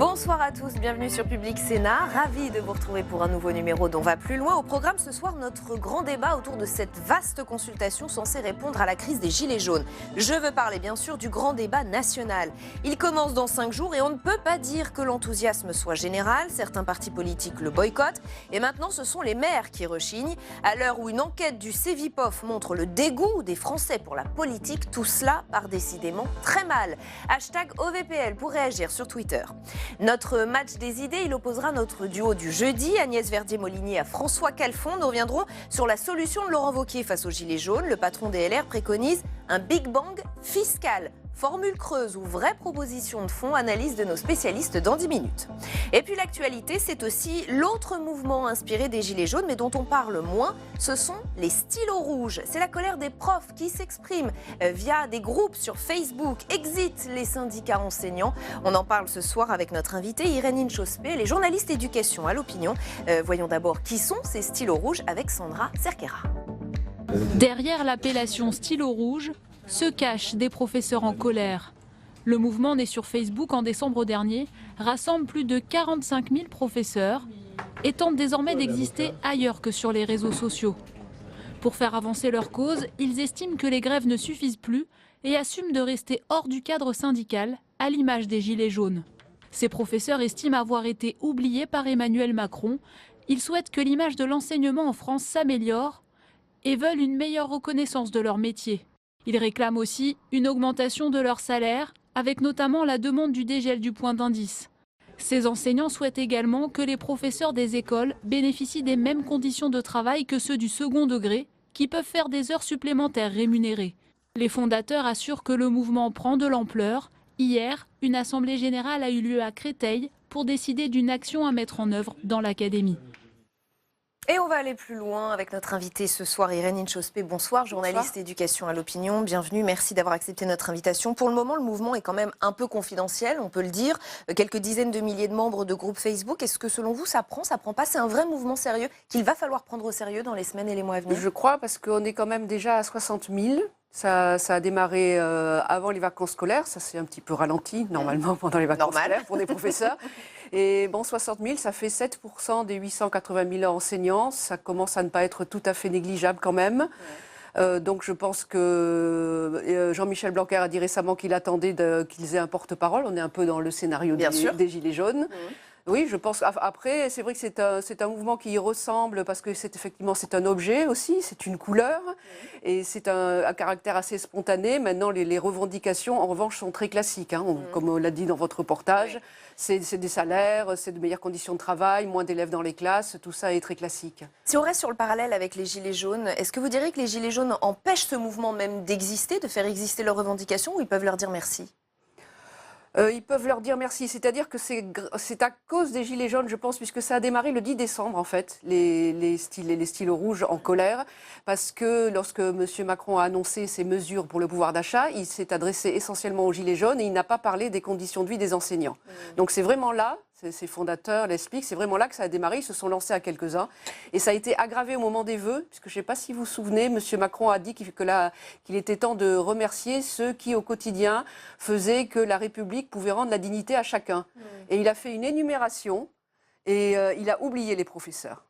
Bonsoir à tous, bienvenue sur Public Sénat. Ravi de vous retrouver pour un nouveau numéro d'On va plus loin. Au programme ce soir, notre grand débat autour de cette vaste consultation censée répondre à la crise des Gilets jaunes. Je veux parler bien sûr du grand débat national. Il commence dans 5 jours et on ne peut pas dire que l'enthousiasme soit général. Certains partis politiques le boycottent et maintenant ce sont les maires qui rechignent. À l'heure où une enquête du Cevipof montre le dégoût des Français pour la politique, tout cela part décidément très mal. Hashtag OVPL pour réagir sur Twitter. Notre match des idées, il opposera notre duo du jeudi, Agnès Verdier-Molinier à François Calfon. Nous reviendrons sur la solution de Laurent Wauquiez face aux Gilets jaunes. Le patron des LR préconise un Big Bang fiscal. Formule creuse ou vraie proposition de fond, analyse de nos spécialistes dans 10 minutes. Et puis l'actualité, c'est aussi l'autre mouvement inspiré des Gilets jaunes, mais dont on parle moins, ce sont les stylos rouges. C'est la colère des profs qui s'expriment via des groupes sur Facebook. Exit les syndicats enseignants. On en parle ce soir avec notre invitée Irène Inchospé, les journalistes éducation à l'opinion. Voyons d'abord qui sont ces stylos rouges avec Sandra Cerquera. Derrière l'appellation stylo rouge se cachent des professeurs en colère. Le mouvement né sur Facebook en décembre dernier rassemble plus de 45 000 professeurs et tente désormais d'exister ailleurs que sur les réseaux sociaux. Pour faire avancer leur cause, ils estiment que les grèves ne suffisent plus et assument de rester hors du cadre syndical, à l'image des Gilets jaunes. Ces professeurs estiment avoir été oubliés par Emmanuel Macron. Ils souhaitent que l'image de l'enseignement en France s'améliore et veulent une meilleure reconnaissance de leur métier. Ils réclament aussi une augmentation de leur salaire, avec notamment la demande du dégel du point d'indice. Ces enseignants souhaitent également que les professeurs des écoles bénéficient des mêmes conditions de travail que ceux du second degré, qui peuvent faire des heures supplémentaires rémunérées. Les fondateurs assurent que le mouvement prend de l'ampleur. Hier, une assemblée générale a eu lieu à Créteil pour décider d'une action à mettre en œuvre dans l'académie. Et on va aller plus loin avec notre invitée ce soir, Irène Inchospé. Bonsoir, journaliste éducation à l'opinion. Bienvenue, merci d'avoir accepté notre invitation. Pour le moment, le mouvement est quand même un peu confidentiel, on peut le dire. Quelques dizaines de milliers de membres de groupes Facebook. Est-ce que selon vous, ça prend pas? C'est un vrai mouvement sérieux qu'il va falloir prendre au sérieux dans les semaines et les mois à venir? Je crois, parce qu'on est quand même déjà à 60 000. Ça a démarré avant les vacances scolaires, ça s'est un petit peu ralenti normalement pendant les vacances scolaires pour des professeurs. Et bon, 60 000, ça fait 7% des 880 000 enseignants, ça commence à ne pas être tout à fait négligeable quand même. Donc je pense que Jean-Michel Blanquer a dit récemment qu'il attendait qu'ils aient un porte-parole. On est un peu dans le scénario des Gilets jaunes. Oui, je pense. Après, c'est vrai que c'est un mouvement qui y ressemble parce que c'est un objet aussi, c'est une couleur et c'est un caractère assez spontané. Maintenant, les revendications, en revanche, sont très classiques. Comme on l'a dit dans votre reportage, c'est des salaires, c'est de meilleures conditions de travail, moins d'élèves dans les classes, tout ça est très classique. Si on reste sur le parallèle avec les Gilets jaunes, est-ce que vous diriez que les Gilets jaunes empêchent ce mouvement même d'exister, de faire exister leurs revendications, ou ils peuvent leur dire merci ? Ils peuvent leur dire merci, c'est-à-dire que c'est à cause des Gilets jaunes, je pense, puisque ça a démarré le 10 décembre, en fait, les stylos rouges en colère, parce que lorsque M. Macron a annoncé ses mesures pour le pouvoir d'achat, il s'est adressé essentiellement aux Gilets jaunes et il n'a pas parlé des conditions de vie des enseignants. Donc c'est vraiment là, ses fondateurs l'expliquent, c'est vraiment là que ça a démarré, ils se sont lancés à quelques-uns, et ça a été aggravé au moment des vœux, puisque je ne sais pas si vous vous souvenez, M. Macron a dit qu'il était temps de remercier ceux qui, au quotidien, faisaient que la République pouvait rendre la dignité à chacun. Et il a fait une énumération et il a oublié les professeurs.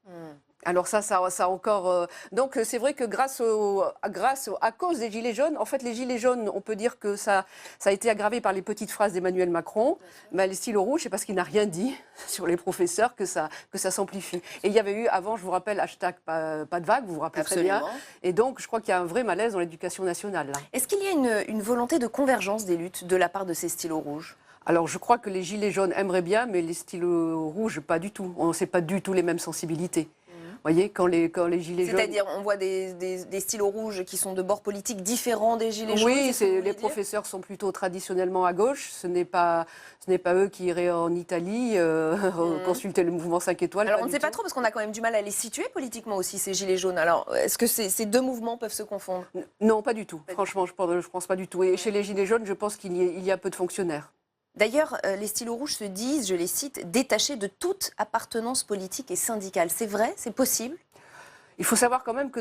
Alors ça encore... Donc c'est vrai que à cause des Gilets jaunes, en fait les Gilets jaunes, on peut dire que ça a été aggravé par les petites phrases d'Emmanuel Macron, mais les stylos rouges, c'est parce qu'il n'a rien dit sur les professeurs que ça s'amplifie. Et il y avait eu avant, je vous rappelle, hashtag pas de vague, vous vous rappelez très bien. Et donc je crois qu'il y a un vrai malaise dans l'éducation nationale. Est-ce qu'il y a une volonté de convergence des luttes de la part de ces stylos rouges ? Alors je crois que les Gilets jaunes aimeraient bien, mais les stylos rouges, pas du tout. On ne sait pas du tout les mêmes sensibilités. Vous voyez, quand les Gilets jaunes... C'est-à-dire, on voit des stylos rouges qui sont de bords politiques différents des Gilets jaunes. Oui, les professeurs sont plutôt traditionnellement à gauche. Ce n'est pas eux qui iraient en Italie consulter le mouvement 5 étoiles. Alors, on ne sait pas trop, parce qu'on a quand même du mal à les situer politiquement aussi, ces Gilets jaunes. Alors, est-ce que ces deux mouvements peuvent se confondre? Non, pas du tout. Franchement, je ne pense pas du tout. Et chez les Gilets jaunes, je pense qu'il y a peu de fonctionnaires. D'ailleurs, les stylos rouges se disent, je les cite, détachés de toute appartenance politique et syndicale. C'est vrai? C'est possible? Il faut savoir quand même que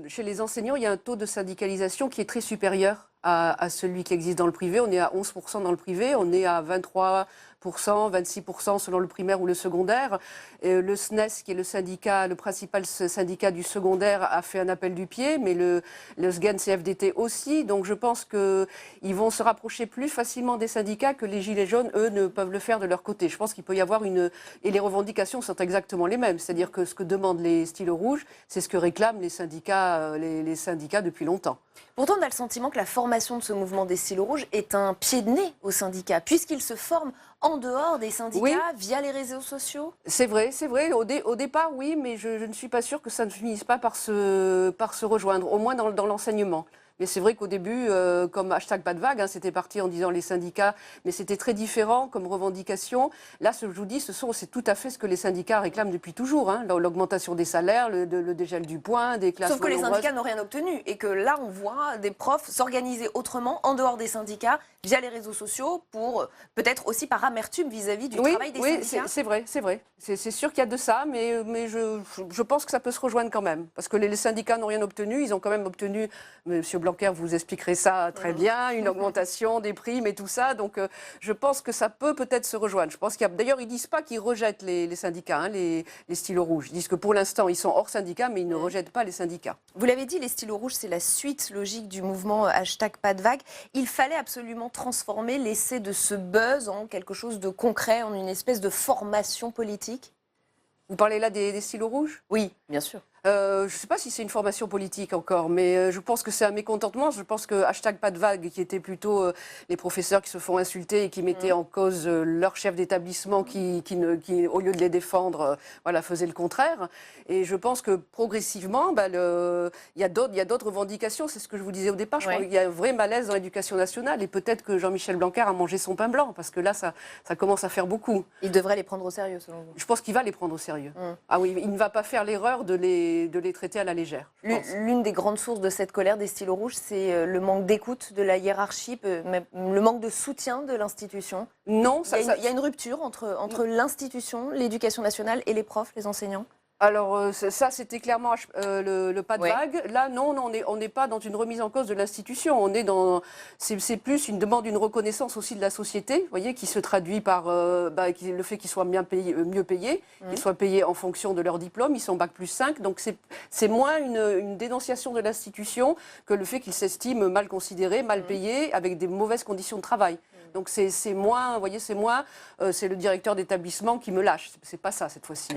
chez les enseignants, il y a un taux de syndicalisation qui est très supérieur à celui qui existe dans le privé. On est à 11% dans le privé, on est à 23%, 26% selon le primaire ou le secondaire. Et le SNES, qui est le syndicat, le principal syndicat du secondaire, a fait un appel du pied, mais le SGEN-CFDT aussi. Donc je pense qu'ils vont se rapprocher plus facilement des syndicats que les Gilets jaunes, eux, ne peuvent le faire de leur côté. Je pense qu'il peut y avoir Et les revendications sont exactement les mêmes. C'est-à-dire que ce que demandent les stylos rouges, c'est ce que réclament les syndicats depuis longtemps. Pourtant, on a le sentiment que la formation de ce mouvement des stylos rouges est un pied de nez aux syndicats, puisqu'ils se forment en dehors des syndicats, via les réseaux sociaux. C'est vrai. Au départ, oui, mais je ne suis pas sûre que ça ne finisse pas par se rejoindre, au moins dans l'enseignement. Mais c'est vrai qu'au début, comme hashtag pas de vague, c'était parti en disant les syndicats, mais c'était très différent comme revendication. Là, ce que je vous dis, c'est tout à fait ce que les syndicats réclament depuis toujours. L'augmentation des salaires, le dégel du point, des classes. Sauf que les syndicats n'ont rien obtenu et que là, on voit des profs s'organiser autrement, en dehors des syndicats, via les réseaux sociaux, pour peut-être aussi par amertume vis-à-vis du travail des syndicats. Oui, c'est vrai. C'est sûr qu'il y a de ça, mais je pense que ça peut se rejoindre quand même. Parce que les syndicats n'ont rien obtenu, ils ont quand même obtenu, Monsieur Blanquer, vous expliquerez ça très bien, une augmentation des primes et tout ça. Donc je pense que ça peut-être se rejoindre. Je pense d'ailleurs, ils ne disent pas qu'ils rejettent les syndicats, les stylos rouges. Ils disent que pour l'instant, ils sont hors syndicats, mais ils ne rejettent pas les syndicats. Vous l'avez dit, les stylos rouges, c'est la suite logique du mouvement hashtag pas de vague. Il fallait absolument transformer l'essai de ce buzz en quelque chose de concret, en une espèce de formation politique. Vous parlez là des stylos rouges ? Oui, bien sûr. Je ne sais pas si c'est une formation politique encore, mais je pense que c'est un mécontentement. Je pense que hashtag pas de vague, qui était plutôt les professeurs qui se font insulter et qui mettaient en cause leur chef d'établissement qui, au lieu de les défendre, faisait le contraire. Et je pense que progressivement, il y a d'autres revendications. C'est ce que je vous disais au départ. Je crois qu'il y a un vrai malaise dans l'éducation nationale et peut-être que Jean-Michel Blanquer a mangé son pain blanc parce que là, ça commence à faire beaucoup. Il devrait les prendre au sérieux, selon vous ? Je pense qu'il va les prendre au sérieux. Ah oui, il ne va pas faire l'erreur de les traiter à la légère. L'une des grandes sources de cette colère des stylos rouges, c'est le manque d'écoute de la hiérarchie, même le manque de soutien de l'institution. Non, il y a une rupture entre l'institution, l'éducation nationale et les profs, les enseignants. Alors ça, c'était clairement le pas de vague. Là, non, on n'est pas dans une remise en cause de l'institution. C'est plus une demande, une reconnaissance aussi de la société, vous voyez, qui se traduit par le fait qu'ils soient mieux payés, qu'ils soient payés en fonction de leur diplôme. Ils sont bac+5, donc c'est moins une dénonciation de l'institution que le fait qu'ils s'estiment mal considérés, mal payés, avec des mauvaises conditions de travail. Donc c'est moins, vous voyez, c'est le directeur d'établissement qui me lâche. C'est pas ça cette fois-ci.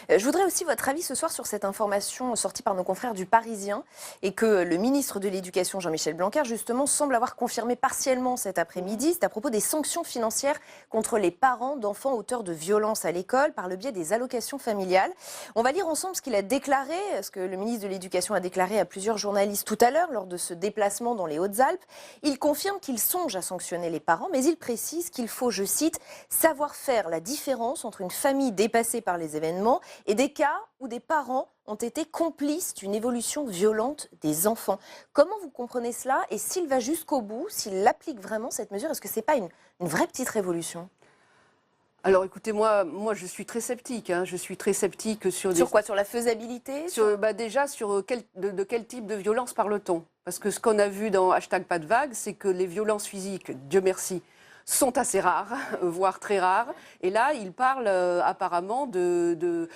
Je voudrais aussi votre avis ce soir sur cette information sortie par nos confrères du Parisien et que le ministre de l'Éducation, Jean-Michel Blanquer, justement, semble avoir confirmé partiellement cet après-midi. C'est à propos des sanctions financières contre les parents d'enfants auteurs de violences à l'école par le biais des allocations familiales. On va lire ensemble ce qu'il a déclaré, ce que le ministre de l'Éducation a déclaré à plusieurs journalistes tout à l'heure lors de ce déplacement dans les Hautes-Alpes. Il confirme qu'il songe à sanctionner les parents, mais il précise qu'il faut, je cite, « savoir faire la différence entre une famille dépassée par les événements et des cas où des parents ont été complices d'une évolution violente des enfants ». Comment vous comprenez cela? Et s'il va jusqu'au bout, s'il applique vraiment cette mesure, est-ce que ce n'est pas une vraie petite révolution? Alors écoutez, moi je suis très sceptique. Je suis très sceptique sur... Sur quoi? Sur la faisabilité? Déjà, de quel type de violence parle-t-on? Parce que ce qu'on a vu dans hashtag pas de vague, c'est que les violences physiques, Dieu merci, sont assez rares, voire très rares. Et là, il parle apparemment de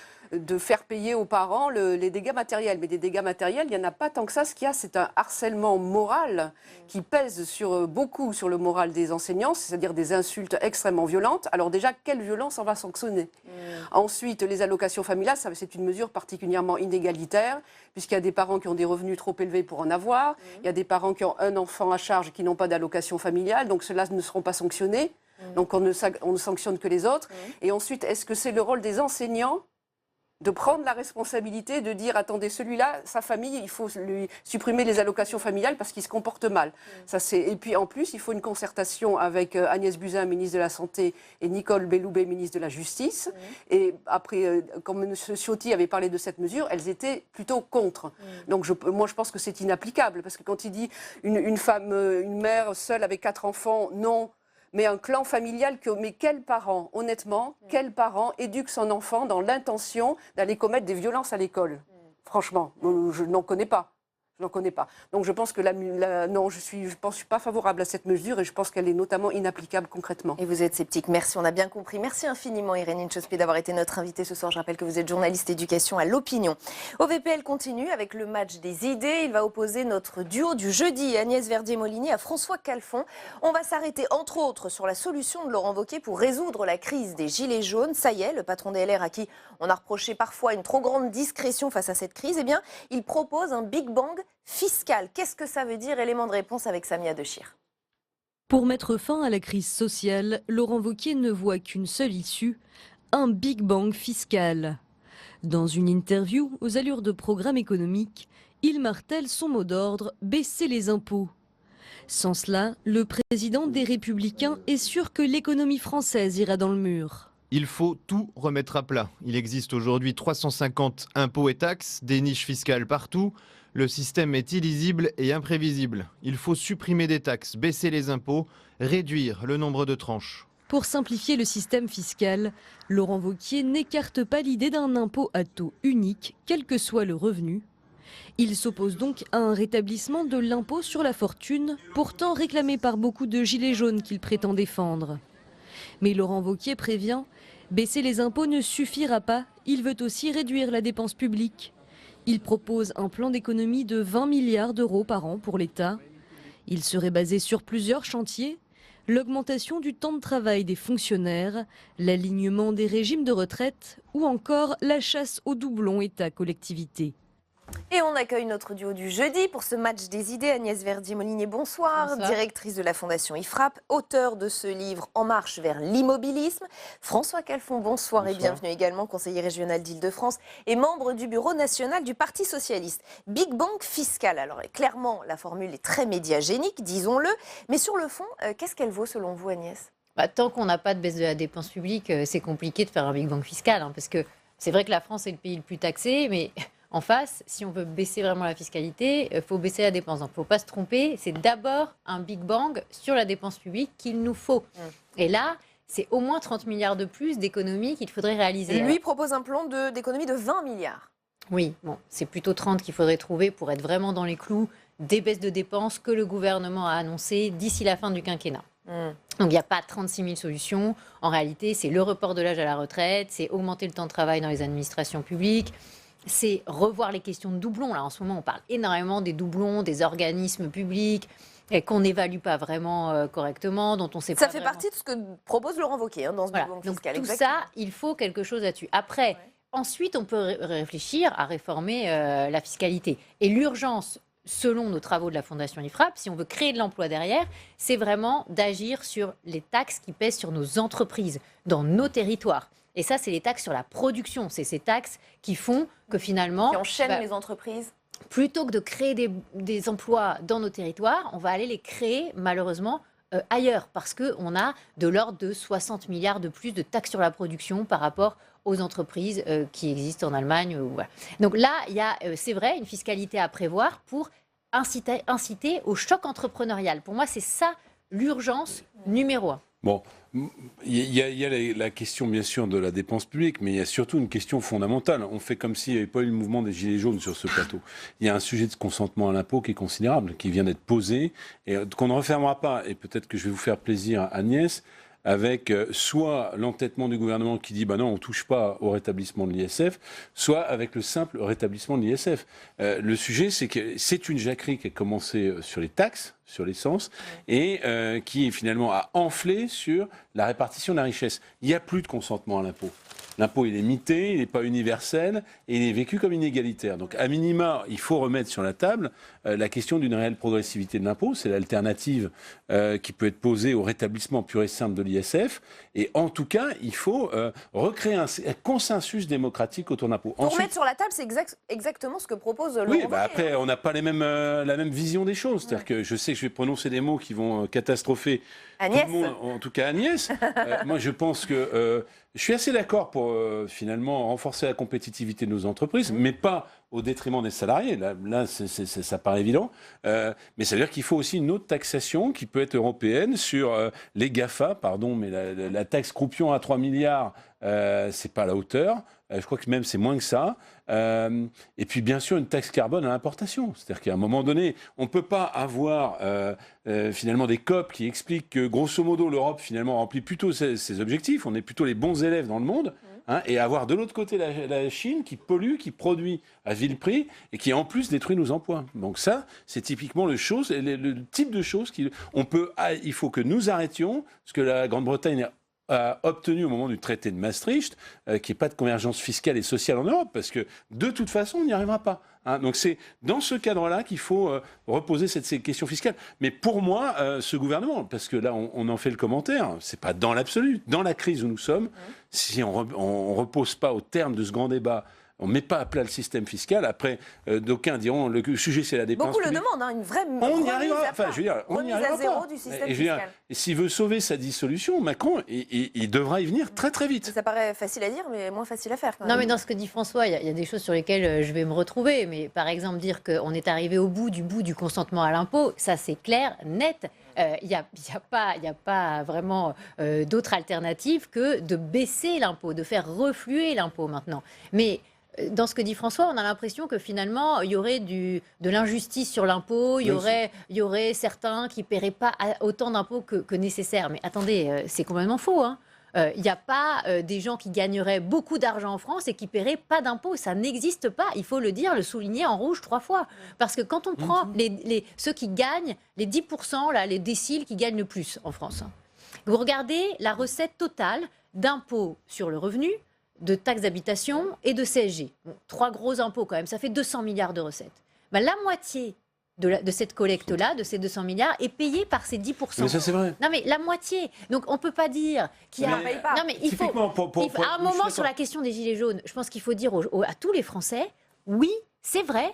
faire payer aux parents les dégâts matériels. Mais des dégâts matériels, il n'y en a pas tant que ça. Ce qu'il y a, c'est un harcèlement moral qui pèse beaucoup sur le moral des enseignants, c'est-à-dire des insultes extrêmement violentes. Alors déjà, quelle violence on va sanctionner? Ensuite, les allocations familiales, c'est une mesure particulièrement inégalitaire, puisqu'il y a des parents qui ont des revenus trop élevés pour en avoir. Il y a des parents qui ont un enfant à charge et qui n'ont pas d'allocation familiale, donc ceux-là ne seront pas sanctionnés. Donc on ne sanctionne que les autres. Et ensuite, est-ce que c'est le rôle des enseignants de prendre la responsabilité de dire, attendez, celui-là, sa famille, il faut lui supprimer les allocations familiales parce qu'il se comporte mal. Et puis en plus, il faut une concertation avec Agnès Buzyn, ministre de la Santé, et Nicole Belloubet, ministre de la Justice. Et après, quand M. Ciotti avait parlé de cette mesure, elles étaient plutôt contre. Donc moi, je pense que c'est inapplicable, parce que quand il dit une mère seule avec 4 enfants, non. Mais un clan familial, mais quel parent, honnêtement, quel parent éduque son enfant dans l'intention d'aller commettre des violences à l'école? Franchement, je n'en connais pas. Je n'en connais pas. Donc je pense que non, je suis pas favorable à cette mesure et je pense qu'elle est notamment inapplicable concrètement. Et vous êtes sceptique, merci, on a bien compris. Merci infiniment Irène Inchauspé d'avoir été notre invitée ce soir. Je rappelle que vous êtes journaliste éducation à l'Opinion. OVPL continue avec le match des idées. Il va opposer notre duo du jeudi, Agnès Verdier-Molinier à François Calfon. On va s'arrêter entre autres sur la solution de Laurent Wauquiez pour résoudre la crise des Gilets jaunes. Ça y est, le patron des LR à qui on a reproché parfois une trop grande discrétion face à cette crise, eh bien, il propose un Big Bang fiscal. Qu'est-ce que ça veut dire? Élément de réponse avec Samia Dechir. Pour mettre fin à la crise sociale, Laurent Wauquiez ne voit qu'une seule issue, un Big Bang fiscal. Dans une interview aux allures de programme économique, il martèle son mot d'ordre, baisser les impôts. Sans cela, le président des Républicains est sûr que l'économie française ira dans le mur. Il faut tout remettre à plat. Il existe aujourd'hui 350 impôts et taxes, des niches fiscales partout. Le système est illisible et imprévisible. Il faut supprimer des taxes, baisser les impôts, réduire le nombre de tranches. Pour simplifier le système fiscal, Laurent Wauquiez n'écarte pas l'idée d'un impôt à taux unique, quel que soit le revenu. Il s'oppose donc à un rétablissement de l'impôt sur la fortune, pourtant réclamé par beaucoup de gilets jaunes qu'il prétend défendre. Mais Laurent Wauquiez prévient, baisser les impôts ne suffira pas, il veut aussi réduire la dépense publique. Il propose un plan d'économie de 20 milliards d'euros par an pour l'État. Il serait basé sur plusieurs chantiers, l'augmentation du temps de travail des fonctionnaires, l'alignement des régimes de retraite ou encore la chasse aux doublons État-collectivité. Et on accueille notre duo du jeudi pour ce match des idées. Agnès Verdier-Molinier, bonsoir. Bonsoir. Directrice de la Fondation IFRAP, auteur de ce livre En marche vers l'immobilisme. François Calfon, bonsoir et bienvenue également, conseiller régional d'Île-de-France et membre du bureau national du Parti socialiste. Big Bang fiscal. Alors clairement, la formule est très médiagénique, disons-le. Mais sur le fond, qu'est-ce qu'elle vaut selon vous, Agnès? Tant qu'on n'a pas de baisse de la dépense publique, c'est compliqué de faire un Big Bang fiscal. Parce que c'est vrai que la France est le pays le plus taxé, mais en face, si on veut baisser vraiment la fiscalité, il faut baisser la dépense. Donc il ne faut pas se tromper, c'est d'abord un Big Bang sur la dépense publique qu'il nous faut. Et là, c'est au moins 30 milliards de plus d'économies qu'il faudrait réaliser. Lui propose un plan d'économie de 20 milliards. Oui, bon, c'est plutôt 30 qu'il faudrait trouver pour être vraiment dans les clous des baisses de dépenses que le gouvernement a annoncées d'ici la fin du quinquennat. Donc il n'y a pas 36 000 solutions. En réalité, c'est le report de l'âge à la retraite, c'est augmenter le temps de travail dans les administrations publiques, c'est revoir les questions de doublons. Là, en ce moment, on parle énormément des doublons, des organismes publics qu'on n'évalue pas vraiment correctement, dont on ne sait pas. Ça fait partie de ce que propose Laurent Wauquiez dans ce Big Bang fiscal. Donc tout ça, il faut quelque chose là-dessus. Après, ensuite, on peut réfléchir à réformer la fiscalité. Et l'urgence, selon nos travaux de la Fondation IFRAP, si on veut créer de l'emploi derrière, c'est vraiment d'agir sur les taxes qui pèsent sur nos entreprises, dans nos territoires. Et ça, c'est les taxes sur la production. C'est ces taxes qui font que finalement... Qui enchaînent les entreprises. Plutôt que de créer des emplois dans nos territoires, on va aller les créer malheureusement ailleurs. Parce qu'on a de l'ordre de 60 milliards de plus de taxes sur la production par rapport aux entreprises qui existent en Allemagne. Voilà. Donc là, il y a, c'est vrai, une fiscalité à prévoir pour inciter au choc entrepreneurial. Pour moi, c'est ça l'urgence numéro 1. Bon, il y a la question bien sûr de la dépense publique, mais il y a surtout une question fondamentale. On fait comme s'il n'y avait pas eu le mouvement des Gilets jaunes sur ce plateau. Il y a un sujet de consentement à l'impôt qui est considérable, qui vient d'être posé, et qu'on ne refermera pas. Et peut-être que je vais vous faire plaisir, Agnès, avec soit l'entêtement du gouvernement qui dit non, on ne touche pas au rétablissement de l'ISF, soit avec le simple rétablissement de l'ISF. Le sujet, c'est que c'est une jacquerie qui a commencé sur les taxes, sur l'essence, et qui finalement a enflé sur la répartition de la richesse. Il n'y a plus de consentement à l'impôt. L'impôt, il est mité, il n'est pas universel, et il est vécu comme inégalitaire. Donc, à minima, il faut remettre sur la table la question d'une réelle progressivité de l'impôt. C'est l'alternative qui peut être posée au rétablissement pur et simple de l'ISF. Et en tout cas, il faut recréer un consensus démocratique autour de l'impôt. Pour mettre sur la table, c'est exactement ce que propose Laurent Wauquiez. Après, on n'a pas la même vision des choses. C'est-à-dire que je sais que je vais prononcer des mots qui vont catastropher Agnès. tout le monde, en tout cas Agnès. Moi, je pense que je suis assez d'accord pour finalement renforcer la compétitivité de nos entreprises, mais pas au détriment des salariés. Là ça paraît évident. Mais ça veut dire qu'il faut aussi une autre taxation qui peut être européenne sur les GAFA, pardon, mais la taxe croupion à 3 milliards, c'est pas à la hauteur. Je crois que même c'est moins que ça. Et puis bien sûr une taxe carbone à l'importation. C'est-à-dire qu'à un moment donné, on ne peut pas avoir finalement des COP qui expliquent que grosso modo l'Europe finalement remplit plutôt ses objectifs. On est plutôt les bons élèves dans le monde. Et avoir de l'autre côté la Chine qui pollue, qui produit à vil prix et qui en plus détruit nos emplois. Donc ça, c'est typiquement le type de choses il faut que nous arrêtions, ce que la Grande-Bretagne a obtenu au moment du traité de Maastricht, qu'il n'y ait pas de convergence fiscale et sociale en Europe, parce que de toute façon, on n'y arrivera pas. Donc c'est dans ce cadre-là qu'il faut reposer ces questions fiscales. Mais pour moi, ce gouvernement, parce que là, on en fait le commentaire, c'est pas dans l'absolu, dans la crise où nous sommes, si on ne repose pas au terme de ce grand débat, on ne met pas à plat le système fiscal. Après, d'aucuns diront le sujet, c'est la dépense Beaucoup publique. le demandent, une vraie On y arrivera. Enfin, je veux dire, on y remise arrivera à zéro pas. du système Et je veux dire, fiscal. s'il veut sauver sa dissolution, Macron, il devra y venir très très vite. Ça paraît facile à dire, mais moins facile à faire. Quand Non, même. mais dans ce que dit François, il y a des choses sur lesquelles je vais me retrouver. Mais par exemple, dire qu'on est arrivé au bout du consentement à l'impôt, ça c'est clair, net. Il n'y a pas vraiment d'autre alternative que de baisser l'impôt, de faire refluer l'impôt maintenant. Mais dans ce que dit François, on a l'impression que finalement, il y aurait de l'injustice sur l'impôt, il y aurait certains qui ne paieraient pas autant d'impôts que nécessaire. Mais attendez, c'est complètement faux, hein. Il n'y a pas des gens qui gagneraient beaucoup d'argent en France et qui ne paieraient pas d'impôts. Ça n'existe pas. Il faut le dire, le souligner en rouge 3 fois. Parce que quand on prend ceux qui gagnent, les 10%, là, les déciles qui gagnent le plus en France, vous regardez la recette totale d'impôts sur le revenu, de taxes d'habitation et de CSG. Bon, 3 gros impôts quand même, ça fait 200 milliards de recettes. Ben, la moitié de cette collecte-là, de ces 200 milliards, est payée par ces 10%. Mais ça, c'est vrai. Non, mais la moitié. Donc, on ne peut pas dire qu'il y a... Mais, non, mais il faut... à un moment, sur la question des Gilets jaunes, je pense qu'il faut dire à tous les Français, oui, c'est vrai,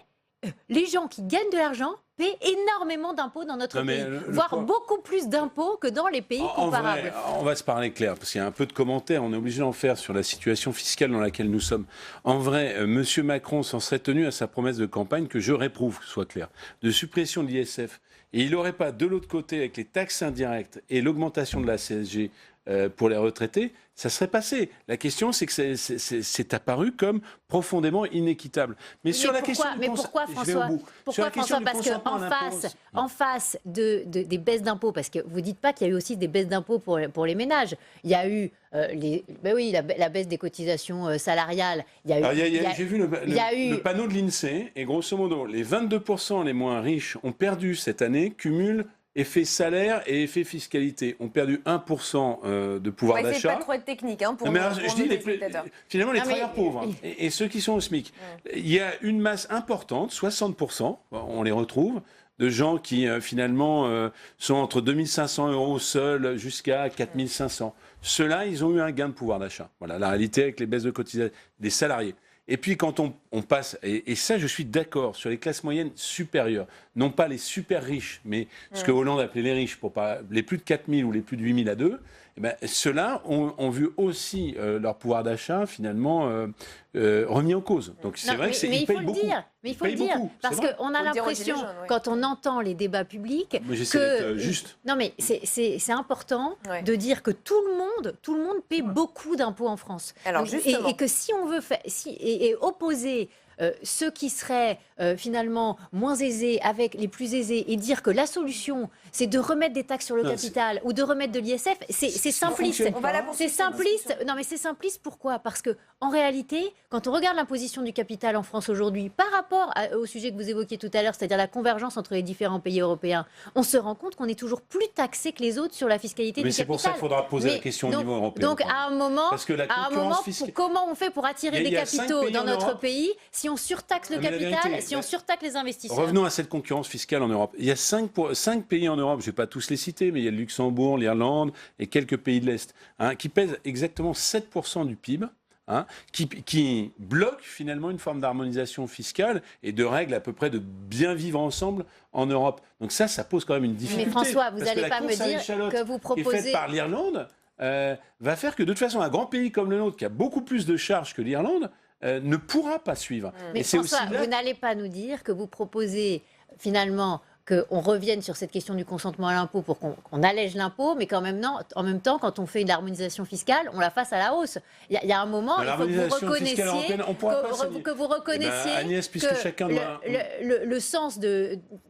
les gens qui gagnent de l'argent paient énormément d'impôts dans notre pays, voire beaucoup plus d'impôts que dans les pays comparables. Vrai, on va se parler clair, parce qu'il y a un peu de commentaires, on est obligé d'en faire sur la situation fiscale dans laquelle nous sommes. En vrai, M. Macron s'en serait tenu à sa promesse de campagne, que je réprouve, soit clair, de suppression de l'ISF. Et il n'aurait pas, de l'autre côté, avec les taxes indirectes et l'augmentation de la CSG pour les retraités, ça serait passé. La question, c'est que c'est apparu comme profondément inéquitable. Mais sur la question du pourquoi, François? Pourquoi, François? Parce qu'en face des baisses d'impôts, parce que vous ne dites pas qu'il y a eu aussi des baisses d'impôts pour les ménages. Il y a eu la baisse des cotisations salariales. J'ai vu le panneau de l'INSEE, et grosso modo, les 22% les moins riches ont perdu cette année, cumulent effet salaire et effet fiscalité. On perdu 1% de pouvoir d'achat. C'est pas trop être technique pour je dis finalement les travailleurs pauvres et ceux qui sont au SMIC. Il y a une masse importante, 60%, on les retrouve, de gens qui finalement sont entre 2500 € seuls jusqu'à 4500. Ceux-là, ils ont eu un gain de pouvoir d'achat. Voilà la réalité avec les baisses de cotisations des salariés. Et puis quand on passe, et ça je suis d'accord, sur les classes moyennes supérieures, non pas les super riches, mais ce que Hollande appelait les riches, pour pas, les plus de 4000 ou les plus de 8000 à 2, eh ben, ceux-là ont vu aussi leur pouvoir d'achat finalement remis en cause. Donc c'est vrai qu'ils payent beaucoup. Mais il faut le dire, parce qu'on a l'impression, quand on entend les débats publics, juste. Non mais c'est important de dire que tout le monde paie beaucoup d'impôts en France. Alors, et que si on veut et opposer ceux qui seraient finalement moins aisés avec les plus aisés et dire que la solution c'est de remettre des taxes sur le capital ou de remettre de l'ISF, c'est simpliste. C'est simpliste. Non mais c'est simpliste pourquoi? Parce que en réalité, quand on regarde l'imposition du capital en France aujourd'hui par rapport au sujet que vous évoquiez tout à l'heure, c'est-à-dire la convergence entre les différents pays européens, on se rend compte qu'on est toujours plus taxé que les autres sur la fiscalité du capital. Mais c'est pour ça qu'il faudra poser la question au niveau européen. Donc à un moment, comment on fait pour attirer des capitaux dans notre pays si on surtaxe le capital, si on surtaxe les investisseurs? Revenons à cette concurrence fiscale en Europe. Il y a 5 pays en Europe, je ne vais pas tous les citer, mais il y a le Luxembourg, l'Irlande et quelques pays de l'Est, qui pèsent exactement 7% du PIB. Qui bloque finalement une forme d'harmonisation fiscale et de règles à peu près de bien vivre ensemble en Europe. Donc ça pose quand même une difficulté. Mais François, vous n'allez pas me dire que vous proposez... Qui est faite par l'Irlande va faire que de toute façon, un grand pays comme le nôtre, qui a beaucoup plus de charges que l'Irlande, ne pourra pas suivre. Mais Et c'est François, aussi là... vous n'allez pas nous dire que vous proposez finalement qu'on revienne sur cette question du consentement à l'impôt pour qu'on allège l'impôt, mais qu'en même temps, quand on fait une harmonisation fiscale, on la fasse à la hausse. Il y a un moment, il faut que vous reconnaissiez, Agnès, puisque chacun doit... le sens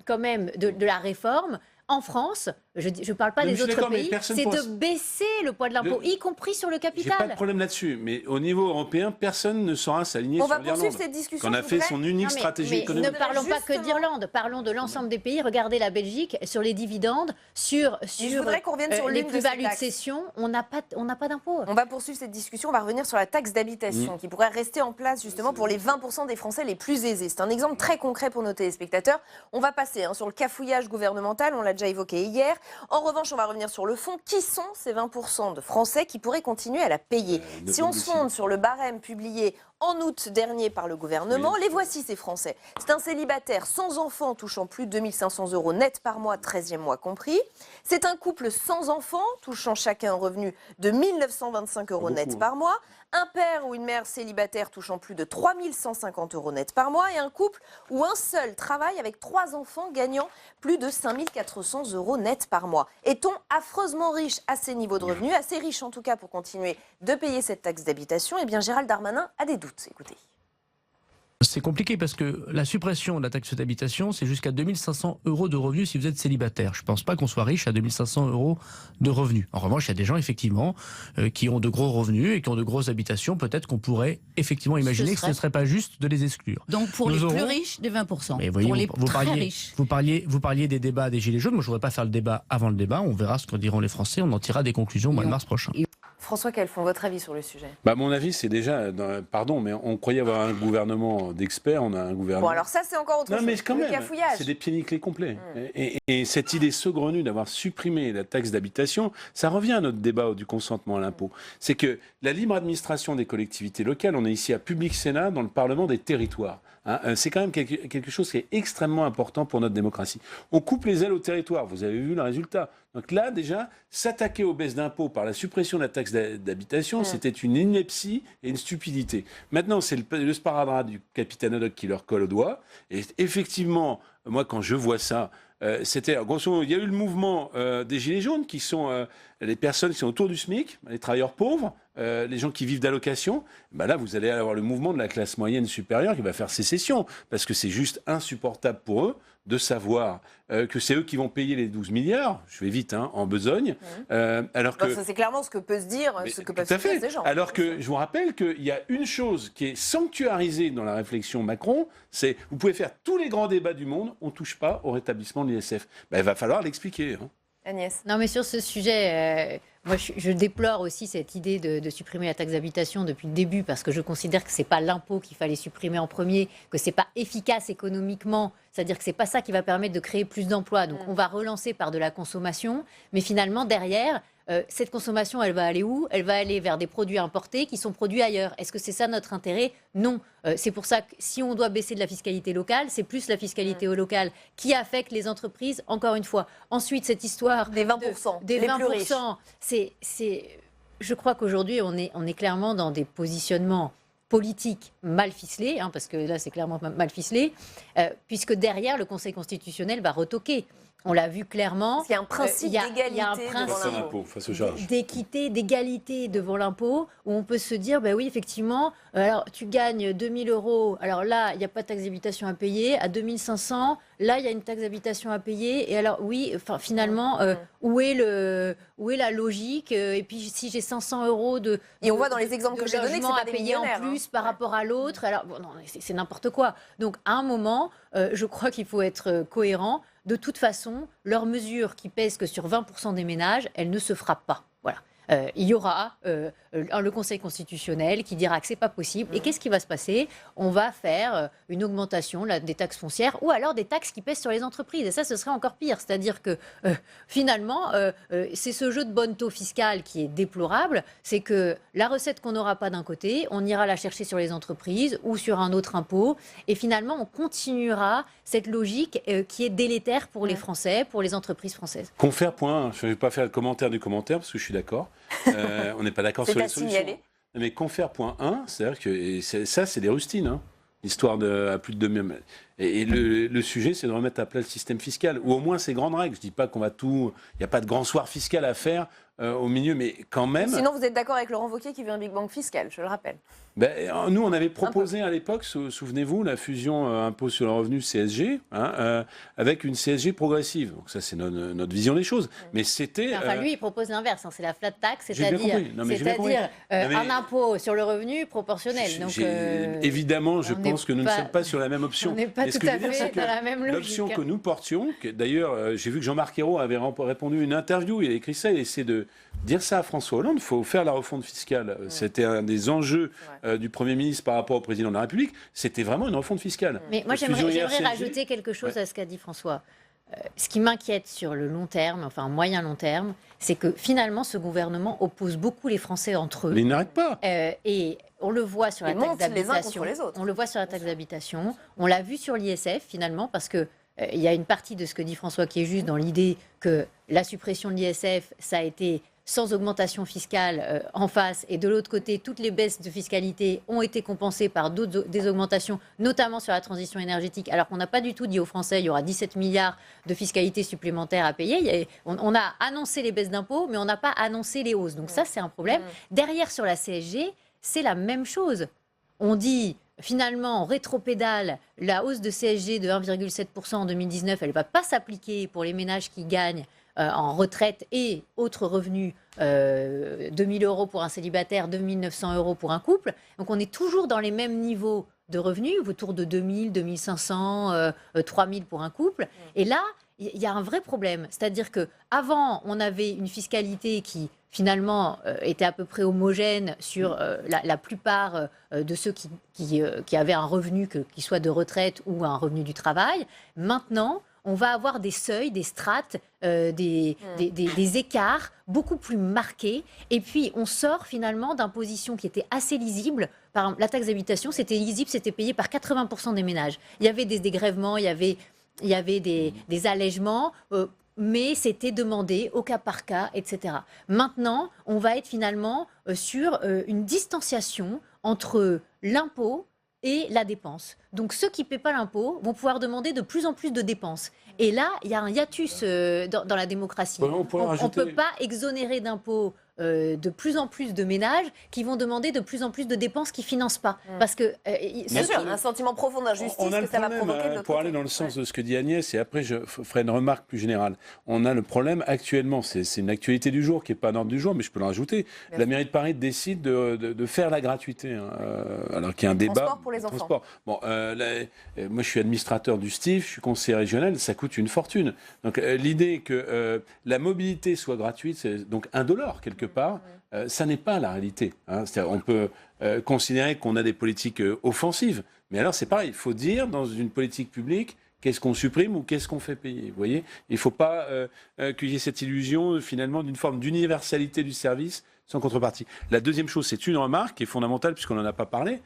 quand même de la réforme. En France, je ne parle pas des autres pays, c'est de baisser le poids de l'impôt, y compris sur le J'ai capital. pas de problème là-dessus, mais au niveau européen, personne ne saura s'aligner sur l'Irlande. On va poursuivre cette discussion. Qu'on a fait son unique stratégie économique. Ne parlons pas que d'Irlande, parlons de l'ensemble des pays. Regardez la Belgique, sur les dividendes, sur les plus-values de cession, on n'a pas d'impôt. On va poursuivre cette discussion, on va revenir sur la taxe d'habitation qui pourrait rester en place justement pour les 20% des Français les plus aisés. C'est un exemple très concret pour nos téléspectateurs. On va passer sur le cafouillage gouvernemental, on l'a déjà évoqué hier. En revanche, on va revenir sur le fond. Qui sont ces 20% de Français qui pourraient continuer à la payer? Si on se fonde sur le barème publié en août dernier par le gouvernement, les voici ces Français. C'est un célibataire sans enfant touchant plus de 2 500 € net par mois, 13e mois compris. C'est un couple sans enfant touchant chacun un revenu de 1 925 € net par mois. Un père ou une mère célibataire touchant plus de 3 150 € net par mois. Et un couple où un seul travaille avec 3 enfants gagnant plus de 5 400 € net par mois. Est-on affreusement riche à ces niveaux de revenus, assez riche en tout cas pour continuer de payer cette taxe d'habitation? Eh bien, Gérald Darmanin a des doutes. Écoutez. C'est compliqué parce que la suppression de la taxe d'habitation, c'est jusqu'à 2 500 € de revenus si vous êtes célibataire. Je ne pense pas qu'on soit riche à 2 500 € de revenus. En revanche, il y a des gens, effectivement, qui ont de gros revenus et qui ont de grosses habitations. Peut-être qu'on pourrait effectivement imaginer que ce ne serait pas juste de les exclure. Donc pour les plus riches, des 20%. Mais voyez, pour les très riches. Vous parliez des débats des Gilets jaunes. Moi, je ne voudrais pas faire le débat avant le débat. On verra ce qu'en diront les Français. On en tirera des conclusions au mois de mars prochain. François Calfon, votre avis sur le sujet? Mon avis, c'est déjà... Pardon, mais on croyait avoir un gouvernement d'experts. On a un gouvernement... Bon, alors ça, c'est encore autre chose. Mais quand même, cafouillage. c'est des pieds nickelés complets. Et cette idée saugrenue d'avoir supprimé la taxe d'habitation, ça revient à notre débat du consentement à l'impôt. C'est que la libre administration des collectivités locales, on est ici à Public Sénat, dans le Parlement des territoires. C'est quand même quelque chose qui est extrêmement important pour notre démocratie. On coupe les ailes au territoire, vous avez vu le résultat. Donc là, déjà, s'attaquer aux baisses d'impôts par la suppression de la taxe d'habitation, c'était une ineptie et une stupidité. Maintenant, c'est le sparadrap du capitaine Haddock qui leur colle au doigt. Et effectivement, moi, quand je vois ça, c'était, grosso modo, il y a eu le mouvement des Gilets jaunes, qui sont les personnes qui sont autour du SMIC, les travailleurs pauvres, les gens qui vivent d'allocations. Là, vous allez avoir le mouvement de la classe moyenne supérieure qui va faire sécession, parce que c'est juste insupportable pour eux de savoir que c'est eux qui vont payer les 12 milliards, je vais vite, en besogne, alors que... Ça, c'est clairement ce que peut se dire, ce que peuvent se dire ces gens. Alors que je vous rappelle qu'il y a une chose qui est sanctuarisée dans la réflexion Macron, c'est vous pouvez faire tous les grands débats du monde, on ne touche pas au rétablissement de l'ISF. Il va falloir l'expliquer. Agnès. Non, mais sur ce sujet, moi, je déplore aussi cette idée de supprimer la taxe d'habitation depuis le début, parce que je considère que ce n'est pas l'impôt qu'il fallait supprimer en premier, que ce n'est pas efficace économiquement, c'est-à-dire que ce n'est pas ça qui va permettre de créer plus d'emplois. Donc on va relancer par de la consommation, mais finalement, derrière, cette consommation, elle va aller où? Elle va aller vers des produits importés qui sont produits ailleurs. Est-ce que c'est ça notre intérêt? Non. C'est pour ça que si on doit baisser de la fiscalité locale, c'est plus la fiscalité locale qui affecte les entreprises, encore une fois. Ensuite, cette histoire des 20%, des 20%, je crois qu'aujourd'hui, on est clairement dans des positionnements politiques mal ficelés, parce que là, c'est clairement mal ficelé, puisque derrière, le Conseil constitutionnel va retoquer. On l'a vu clairement. Il y a un principe d'égalité devant l'impôt, d'équité, d'égalité devant l'impôt, où on peut se dire, oui, effectivement, alors tu gagnes 2 000 €, alors là, il n'y a pas de taxe d'habitation à payer, à 2 500, là, il y a une taxe d'habitation à payer, et alors oui, finalement, où est la logique? Et puis, si j'ai 500 € de et on voit dans les exemples que j'ai donnés que c'est pas à payer en plus par rapport à l'autre, alors non, c'est n'importe quoi. Donc, à un moment, je crois qu'il faut être cohérent. De toute façon, leur mesure qui pèse que sur 20% des ménages, elle ne se frappe pas. Voilà. Il y aura le Conseil constitutionnel qui dira que ce n'est pas possible. Et qu'est-ce qui va se passer? On va faire une augmentation des taxes foncières ou alors des taxes qui pèsent sur les entreprises. Et ça, ce serait encore pire. C'est-à-dire que finalement, c'est ce jeu de bonneteau fiscal qui est déplorable. C'est que la recette qu'on n'aura pas d'un côté, on ira la chercher sur les entreprises ou sur un autre impôt. Et finalement, on continuera cette logique qui est délétère pour les Français, pour les entreprises françaises. Confère, point. Je ne vais pas faire le commentaire du commentaire parce que je suis d'accord. On n'est pas d'accord sur les solutions. Mais Confer.1, c'est-à-dire que ça, c'est des rustines, hein. Histoire à plus de 2000. Et le sujet, c'est de remettre à plat le système fiscal, ou au moins ces grandes règles. Je ne dis pas qu'on va tout... Il n'y a pas de grand soir fiscal à faire au milieu, mais quand même... Sinon, vous êtes d'accord avec Laurent Wauquiez qui veut un Big Bang fiscal, je le rappelle. Nous, on avait proposé à l'époque, souvenez-vous, la fusion impôt sur le revenu CSG, avec une CSG progressive. Donc ça, c'est notre vision des choses. Mais c'était... Enfin, lui, il propose l'inverse. Hein, c'est la flat tax, c'est-à-dire un impôt sur le revenu proportionnel. Donc, évidemment, je pense que nous ne sommes pas sur la même option. On n'est pas tout à fait dans la même logique. L'option que nous portions, d'ailleurs, j'ai vu que Jean-Marc Ayrault avait répondu à une interview, il a écrit ça, il essaie de dire ça à François Hollande, il faut faire la refonte fiscale. C'était un des enjeux du Premier ministre par rapport au Président de la République, c'était vraiment une refonte fiscale. Mais moi, j'aimerais rajouter quelque chose à ce qu'a dit François. Ce qui m'inquiète sur le long terme, enfin moyen-long terme, c'est que finalement, ce gouvernement oppose beaucoup les Français entre eux. Mais il n'arrête pas. Et on le voit sur la taxe d'habitation. On le voit sur la taxe d'habitation. On l'a vu sur l'ISF, finalement, parce que il y a une partie de ce que dit François qui est juste dans l'idée que la suppression de l'ISF, ça a été sans augmentation fiscale en face, et de l'autre côté, toutes les baisses de fiscalité ont été compensées par des augmentations, notamment sur la transition énergétique, alors qu'on n'a pas du tout dit aux Français il y aura 17 milliards de fiscalité supplémentaire à payer. On a annoncé les baisses d'impôts, mais on n'a pas annoncé les hausses. Donc ça, c'est un problème. Derrière, sur la CSG, c'est la même chose. On dit... Finalement, on rétropédale la hausse de CSG de 1,7% en 2019. Elle ne va pas s'appliquer pour les ménages qui gagnent en retraite et autres revenus, 2 000 euros pour un célibataire, 2 900 euros pour un couple. Donc on est toujours dans les mêmes niveaux de revenus, autour de 2 000, 2 500, 3 000 pour un couple. Et là, il y a un vrai problème. C'est-à-dire qu'avant, on avait une fiscalité qui... finalement, était à peu près homogène sur la plupart de ceux qui avaient un revenu, qu'il soit de retraite ou un revenu du travail. Maintenant, on va avoir des seuils, des strates, des écarts beaucoup plus marqués. Et puis, on sort finalement d'impositions qui étaient assez lisibles. Par exemple, la taxe d'habitation, c'était lisible, c'était payé par 80% des ménages. Il y avait des dégrèvements, il y avait des allègements, mais c'était demandé au cas par cas, etc. Maintenant, on va être finalement sur une distanciation entre l'impôt et la dépense. Donc ceux qui ne paient pas l'impôt vont pouvoir demander de plus en plus de dépenses. Et là, il y a un hiatus dans la démocratie. On ne peut pas exonérer d'impôts de plus en plus de ménages qui vont demander de plus en plus de dépenses qui ne financent pas. Parce que, bien sûr, un sentiment profond d'injustice que ça va provoquer de l'autre pour aller dans le sens de ce que dit Agnès, et après je ferai une remarque plus générale. On a le problème actuellement, c'est une actualité du jour qui n'est pas d'ordre du jour, mais je peux le rajouter. La mairie de Paris décide de faire la gratuité, alors qu'il y a un débat. Transport pour les enfants. Bon, moi je suis administrateur du STIF, je suis conseiller régional, ça coûte une fortune. Donc l'idée que la mobilité soit gratuite, c'est donc indolore quelque part, ça n'est pas la réalité. C'est-à-dire, on peut considérer qu'on a des politiques offensives, mais alors c'est pareil, il faut dire dans une politique publique qu'est-ce qu'on supprime ou qu'est-ce qu'on fait payer. Vous voyez, il ne faut pas qu'il y ait cette illusion finalement d'une forme d'universalité du service sans contrepartie. La deuxième chose, c'est une remarque qui est fondamentale puisqu'on n'en a pas parlé,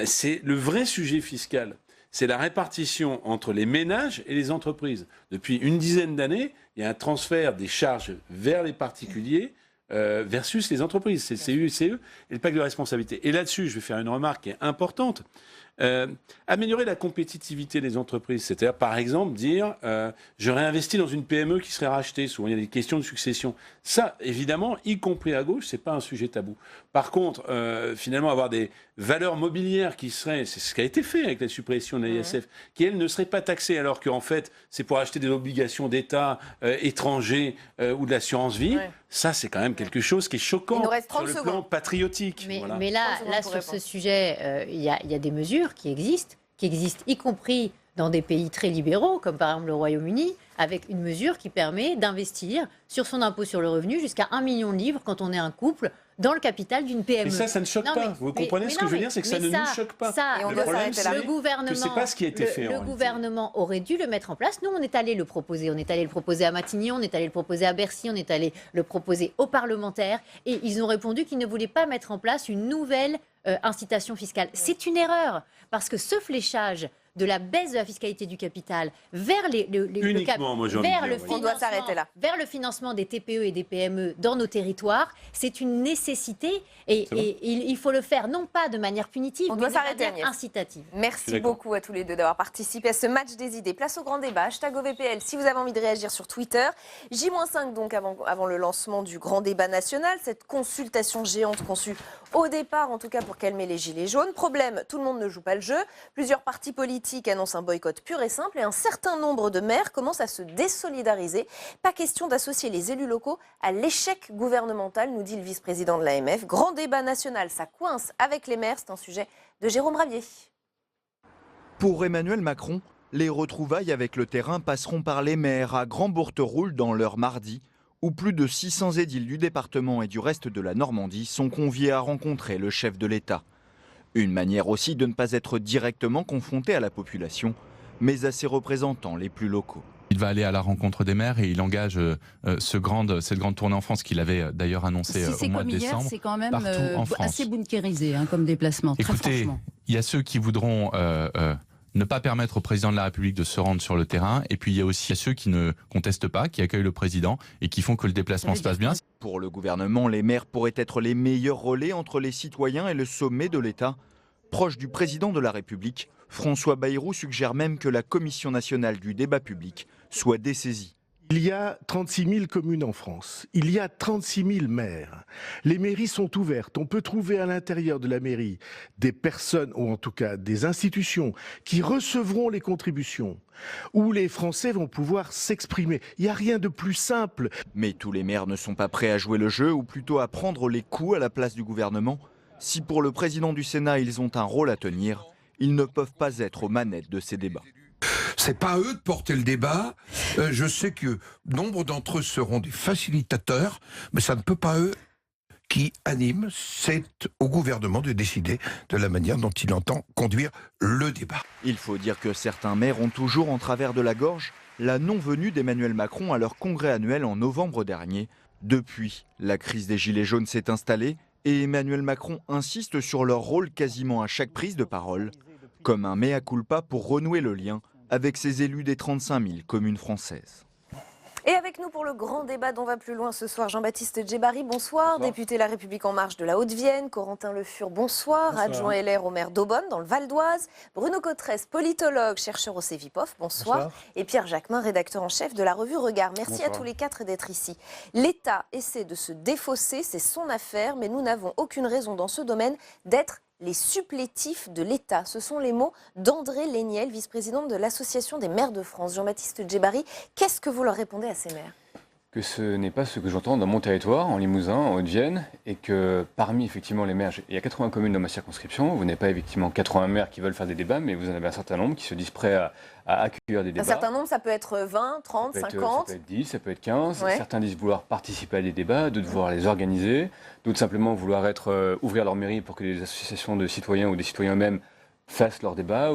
c'est le vrai sujet fiscal. C'est la répartition entre les ménages et les entreprises. Depuis une dizaine d'années, il y a un transfert des charges vers les particuliers versus les entreprises. C'est CUCE et le pacte de responsabilité. Et là-dessus, je vais faire une remarque qui est importante. Améliorer la compétitivité des entreprises, c'est-à-dire par exemple dire je réinvestis dans une PME qui serait rachetée, souvent il y a des questions de succession. Ça, évidemment, y compris à gauche, c'est pas un sujet tabou. Par contre, finalement, avoir des valeurs mobilières qui seraient, c'est ce qui a été fait avec la suppression de l'ISF, qui elles ne seraient pas taxées, alors qu'en fait c'est pour acheter des obligations d'État étrangers ou de l'assurance vie. Ça, c'est quand même quelque chose qui est choquant sur le plan patriotique. Mais là sur ce sujet, il y a des mesures qui existent y compris dans des pays très libéraux, comme par exemple le Royaume-Uni, avec une mesure qui permet d'investir sur son impôt sur le revenu jusqu'à 1 million de livres quand on est un couple dans le capital d'une PME. Mais ça ne choque pas. Vous comprenez ce que je veux dire, c'est que ça ne nous choque pas. Le problème, c'est que c'est pas ce qui a été fait. Le gouvernement aurait dû le mettre en place. Nous, on est allé le proposer. On est allé le proposer à Matignon, on est allé le proposer à Bercy, on est allé le proposer aux parlementaires. Et ils ont répondu qu'ils ne voulaient pas mettre en place une nouvelle incitation fiscale. C'est une erreur, parce que ce fléchage de la baisse de la fiscalité du capital vers On doit s'arrêter là. Vers le financement des TPE et des PME dans nos territoires, c'est une nécessité et il faut le faire non pas de manière punitive, mais de manière incitative. Merci beaucoup à tous les deux d'avoir participé à ce match des idées. Place au grand débat, hashtag OVPL, si vous avez envie de réagir sur Twitter. J-5 donc avant le lancement du grand débat national, cette consultation géante conçue au départ, en tout cas pour calmer les gilets jaunes. Problème, tout le monde ne joue pas le jeu. Plusieurs partis politiques annoncent un boycott pur et simple et un certain nombre de maires commencent à se désolidariser. Pas question d'associer les élus locaux à l'échec gouvernemental, nous dit le vice-président de l'AMF. Grand débat national, ça coince avec les maires, c'est un sujet de Jérôme Rabier. Pour Emmanuel Macron, les retrouvailles avec le terrain passeront par les maires à Grand-Bourteroule dans leur mardi, où plus de 600 édiles du département et du reste de la Normandie sont conviés à rencontrer le chef de l'État. Une manière aussi de ne pas être directement confronté à la population, mais à ses représentants les plus locaux. Il va aller à la rencontre des maires et il engage cette grande tournée en France qu'il avait d'ailleurs annoncé au mois de décembre. C'est quand même partout en France. assez bunkérisé comme déplacement. Écoutez, il y a ceux qui voudront ne pas permettre au président de la République de se rendre sur le terrain. Et puis il y a aussi ceux qui ne contestent pas, qui accueillent le président et qui font que le déplacement se passe bien. Pour le gouvernement, les maires pourraient être les meilleurs relais entre les citoyens et le sommet de l'État. Proche du président de la République, François Bayrou suggère même que la Commission nationale du débat public soit dessaisie. Il y a 36 000 communes en France, il y a 36 000 maires. Les mairies sont ouvertes, on peut trouver à l'intérieur de la mairie des personnes, ou en tout cas des institutions, qui recevront les contributions, où les Français vont pouvoir s'exprimer. Il n'y a rien de plus simple. Mais tous les maires ne sont pas prêts à jouer le jeu, ou plutôt à prendre les coups à la place du gouvernement. Si pour le président du Sénat, ils ont un rôle à tenir, ils ne peuvent pas être aux manettes de ces débats. C'est pas à eux de porter le débat. Je sais que nombre d'entre eux seront des facilitateurs, mais ça ne peut pas eux qui animent. C'est au gouvernement de décider de la manière dont il entend conduire le débat. Il faut dire que certains maires ont toujours en travers de la gorge la non-venue d'Emmanuel Macron à leur congrès annuel en novembre dernier. Depuis, la crise des Gilets jaunes s'est installée et Emmanuel Macron insiste sur leur rôle quasiment à chaque prise de parole, comme un mea culpa pour renouer le lien avec ses élus des 35 000 communes françaises. Et avec nous pour le grand débat dont va plus loin ce soir, Jean-Baptiste Djebari, bonsoir. Député La République En Marche de la Haute-Vienne. Corentin Le Fur, bonsoir. Adjoint LR au maire d'Aubonne, dans le Val d'Oise. Bruno Cotresse, politologue, chercheur au CEVIPOF, bonsoir. Et Pierre Jacquemin, rédacteur en chef de la revue Regard. Merci à tous les quatre d'être ici. L'État essaie de se défausser, c'est son affaire, mais nous n'avons aucune raison dans ce domaine d'être les supplétifs de l'État. Ce sont les mots d'André Léniel, vice-présidente de l'Association des maires de France. Jean-Baptiste Djebari, qu'est-ce que vous leur répondez à ces maires ? Que ce n'est pas ce que j'entends dans mon territoire, en Limousin, en Haute-Vienne, et que parmi effectivement les maires, il y a 80 communes dans ma circonscription, vous n'avez pas effectivement 80 maires qui veulent faire des débats, mais vous en avez un certain nombre qui se disent prêts à accueillir des débats. Un certain nombre, ça peut être 20, 30, 50 ? Ça peut être 10, ça peut être 15. Ouais. Certains disent vouloir participer à des débats, d'autres vouloir les organiser, d'autres simplement vouloir ouvrir leur mairie pour que les associations de citoyens ou des citoyens eux-mêmes fassent leur débat.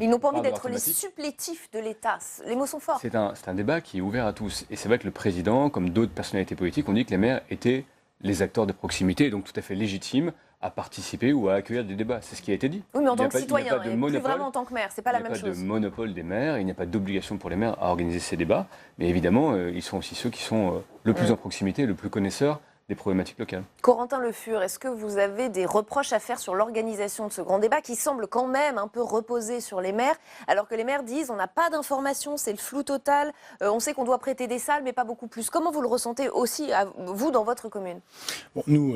Ils n'ont pas envie d'être les supplétifs de l'État. Les mots sont forts. C'est un débat qui est ouvert à tous. Et c'est vrai que le président, comme d'autres personnalités politiques, ont dit que les maires étaient les acteurs de proximité, et donc tout à fait légitimes à participer ou à accueillir des débats. C'est ce qui a été dit. Oui, mais en tant que citoyen, et plus vraiment en tant que maire, c'est pas la même chose. Il n'y a pas de monopole des maires, il n'y a pas d'obligation pour les maires à organiser ces débats, mais évidemment, ils sont aussi ceux qui sont le plus en proximité, le plus connaisseurs des problématiques locales. Corentin Le Fur, est-ce que vous avez des reproches à faire sur l'organisation de ce grand débat qui semble quand même un peu reposer sur les maires, alors que les maires disent on n'a pas d'informations, c'est le flou total, on sait qu'on doit prêter des salles mais pas beaucoup plus. Comment vous le ressentez aussi, vous, dans votre commune ? Bon, nous,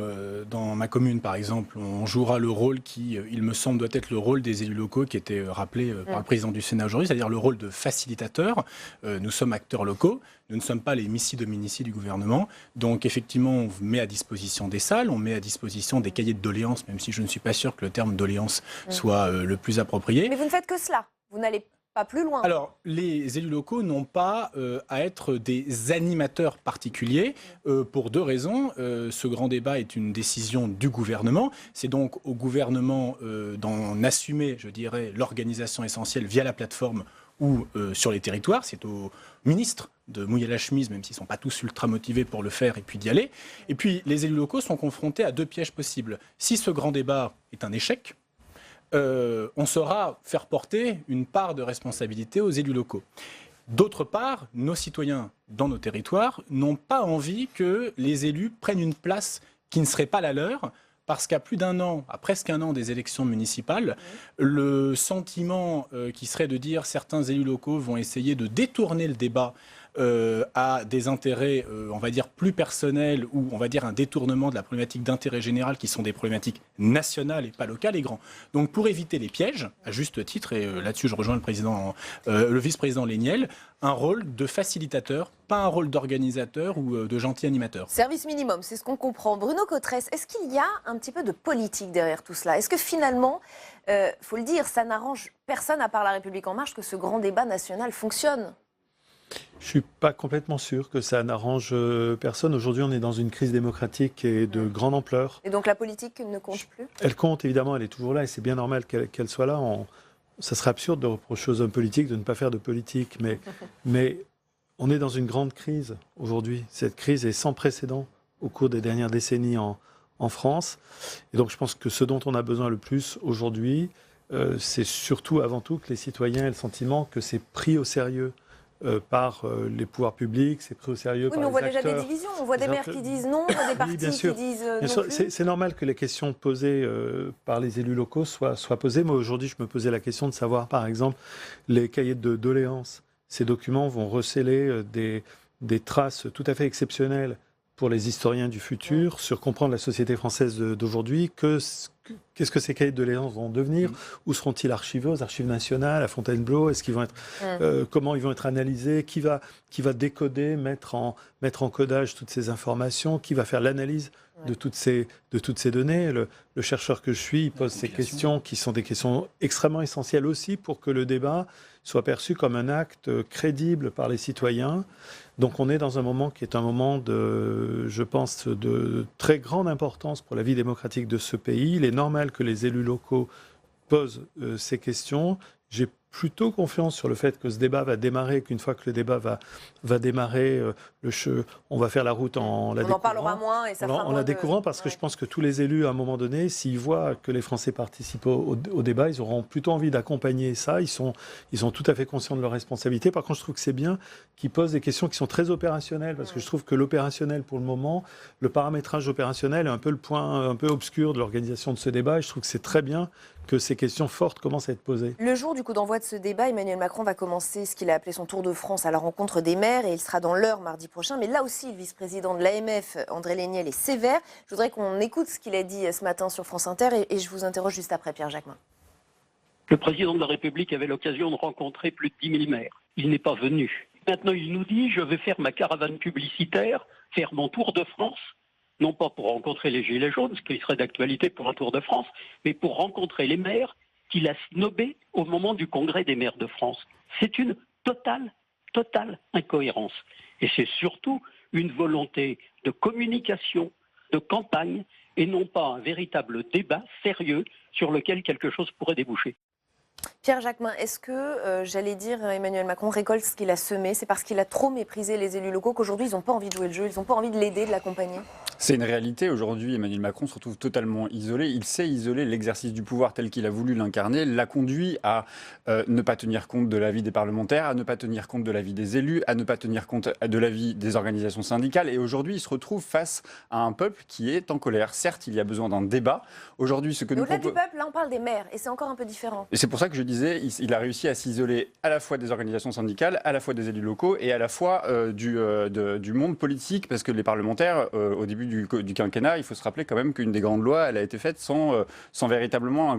dans ma commune par exemple, on jouera le rôle qui, il me semble, doit être le rôle des élus locaux qui était rappelé par le président du Sénat aujourd'hui, c'est-à-dire le rôle de facilitateur. Nous sommes acteurs locaux, nous ne sommes pas les missi dominici du gouvernement, donc effectivement on met à disposition des salles, on met à disposition des cahiers de doléances, même si je ne suis pas sûr que le terme doléance soit le plus approprié. Mais vous ne faites que cela, vous n'allez pas plus loin. Alors, les élus locaux n'ont pas à être des animateurs particuliers pour deux raisons. Ce grand débat est une décision du gouvernement. C'est donc au gouvernement d'en assumer, je dirais, l'organisation essentielle via la plateforme ou sur les territoires. C'est au ministre de mouiller la chemise, même s'ils ne sont pas tous ultra motivés pour le faire, et puis d'y aller. Et puis, les élus locaux sont confrontés à deux pièges possibles. Si ce grand débat est un échec, on saura faire porter une part de responsabilité aux élus locaux. D'autre part, nos citoyens dans nos territoires n'ont pas envie que les élus prennent une place qui ne serait pas la leur, parce qu'à plus d'un an, à presque un an des élections municipales, le sentiment qui serait de dire certains élus locaux vont essayer de détourner le débat à des intérêts, on va dire, plus personnels, ou on va dire un détournement de la problématique d'intérêt général, qui sont des problématiques nationales et pas locales et grands. Donc pour éviter les pièges, à juste titre, et là-dessus je rejoins le vice-président Léniel, un rôle de facilitateur, pas un rôle d'organisateur ou de gentil animateur. Service minimum, c'est ce qu'on comprend. Bruno Cotresse, est-ce qu'il y a un petit peu de politique derrière tout cela? Est-ce que finalement, faut le dire, ça n'arrange personne à part La République En Marche que ce grand débat national fonctionne? Je ne suis pas complètement sûr que ça n'arrange personne. Aujourd'hui, on est dans une crise démocratique et de grande ampleur. Et donc la politique ne compte plus? Elle compte, évidemment, elle est toujours là et c'est bien normal qu'elle soit là. Ça serait absurde de reprocher aux hommes politiques de ne pas faire de politique. Mais on est dans une grande crise aujourd'hui. Cette crise est sans précédent au cours des dernières décennies en France. Et donc je pense que ce dont on a besoin le plus aujourd'hui, c'est surtout, avant tout, que les citoyens aient le sentiment que c'est pris au sérieux par les pouvoirs publics, c'est pris au sérieux par les acteurs. Oui, mais on voit déjà des divisions, on voit des maires qui disent non, des partis qui disent non plus. C'est normal que les questions posées par les élus locaux soient posées. Moi, aujourd'hui, je me posais la question de savoir, par exemple, les cahiers de doléances. Ces documents vont recéler des traces tout à fait exceptionnelles pour les historiens du futur, sur comprendre la société française d'aujourd'hui, qu'est-ce que ces cahiers de doléances vont devenir, où seront-ils archivés aux archives nationales, à Fontainebleau, est-ce qu'ils vont être, comment ils vont être analysés, qui va décoder, mettre en codage toutes ces informations, qui va faire l'analyse de toutes ces données. Le chercheur que je suis pose ces questions qui sont des questions extrêmement essentielles aussi pour que le débat soit perçu comme un acte crédible par les citoyens. Donc on est dans un moment qui est un moment je pense, de très grande importance pour la vie démocratique de ce pays. Il est normal que les élus locaux posent ces questions. J'ai plutôt confiance sur le fait que ce débat va démarrer, qu'une fois que le débat va démarrer, on va faire la route en la découvrant. On en parlera moins et ça fera moins en la découvrant parce que je pense que tous les élus, à un moment donné, s'ils voient que les Français participent au débat, ils auront plutôt envie d'accompagner ça. Ils sont tout à fait conscients de leurs responsabilités. Par contre, je trouve que c'est bien qu'ils posent des questions qui sont très opérationnelles parce que je trouve que l'opérationnel, pour le moment, le paramétrage opérationnel est un peu le point un peu obscur de l'organisation de ce débat et je trouve que c'est très bien que ces questions fortes commencent à être posées. Le jour du coup d'envoi de ce débat, Emmanuel Macron va commencer ce qu'il a appelé son tour de France à la rencontre des maires et il sera dans l'heure mardi prochain. Mais là aussi, le vice-président de l'AMF, André Léniel, est sévère. Je voudrais qu'on écoute ce qu'il a dit ce matin sur France Inter et je vous interroge juste après, Pierre Jacquemin. Le président de la République avait l'occasion de rencontrer plus de 10 000 maires. Il n'est pas venu. Maintenant, il nous dit « je vais faire ma caravane publicitaire, faire mon tour de France ». Non pas pour rencontrer les Gilets jaunes, ce qui serait d'actualité pour un Tour de France, mais pour rencontrer les maires qu'il a snobés au moment du Congrès des maires de France. C'est une totale incohérence. Et c'est surtout une volonté de communication, de campagne, et non pas un véritable débat sérieux sur lequel quelque chose pourrait déboucher. Pierre Jacquemin, est-ce que, Emmanuel Macron récolte ce qu'il a semé? C'est parce qu'il a trop méprisé les élus locaux qu'aujourd'hui, ils n'ont pas envie de jouer le jeu, ils n'ont pas envie de l'aider, de l'accompagner? C'est une réalité. Aujourd'hui, Emmanuel Macron se retrouve totalement isolé. Il sait isoler l'exercice du pouvoir tel qu'il a voulu l'incarner, l'a conduit à ne pas tenir compte de l'avis des parlementaires, à ne pas tenir compte de l'avis des élus, à ne pas tenir compte de l'avis des organisations syndicales. Et aujourd'hui, il se retrouve face à un peuple qui est en colère. Certes, il y a besoin d'un débat. Aujourd'hui, ce que nous au-delà du peuple, là, on parle des maires, et c'est encore un peu différent. Et c'est pour ça que je disais, il a réussi à s'isoler à la fois des organisations syndicales, à la fois des élus locaux et à la fois du monde politique, parce que les parlementaires, au début du quinquennat, il faut se rappeler quand même qu'une des grandes lois, elle a été faite sans véritablement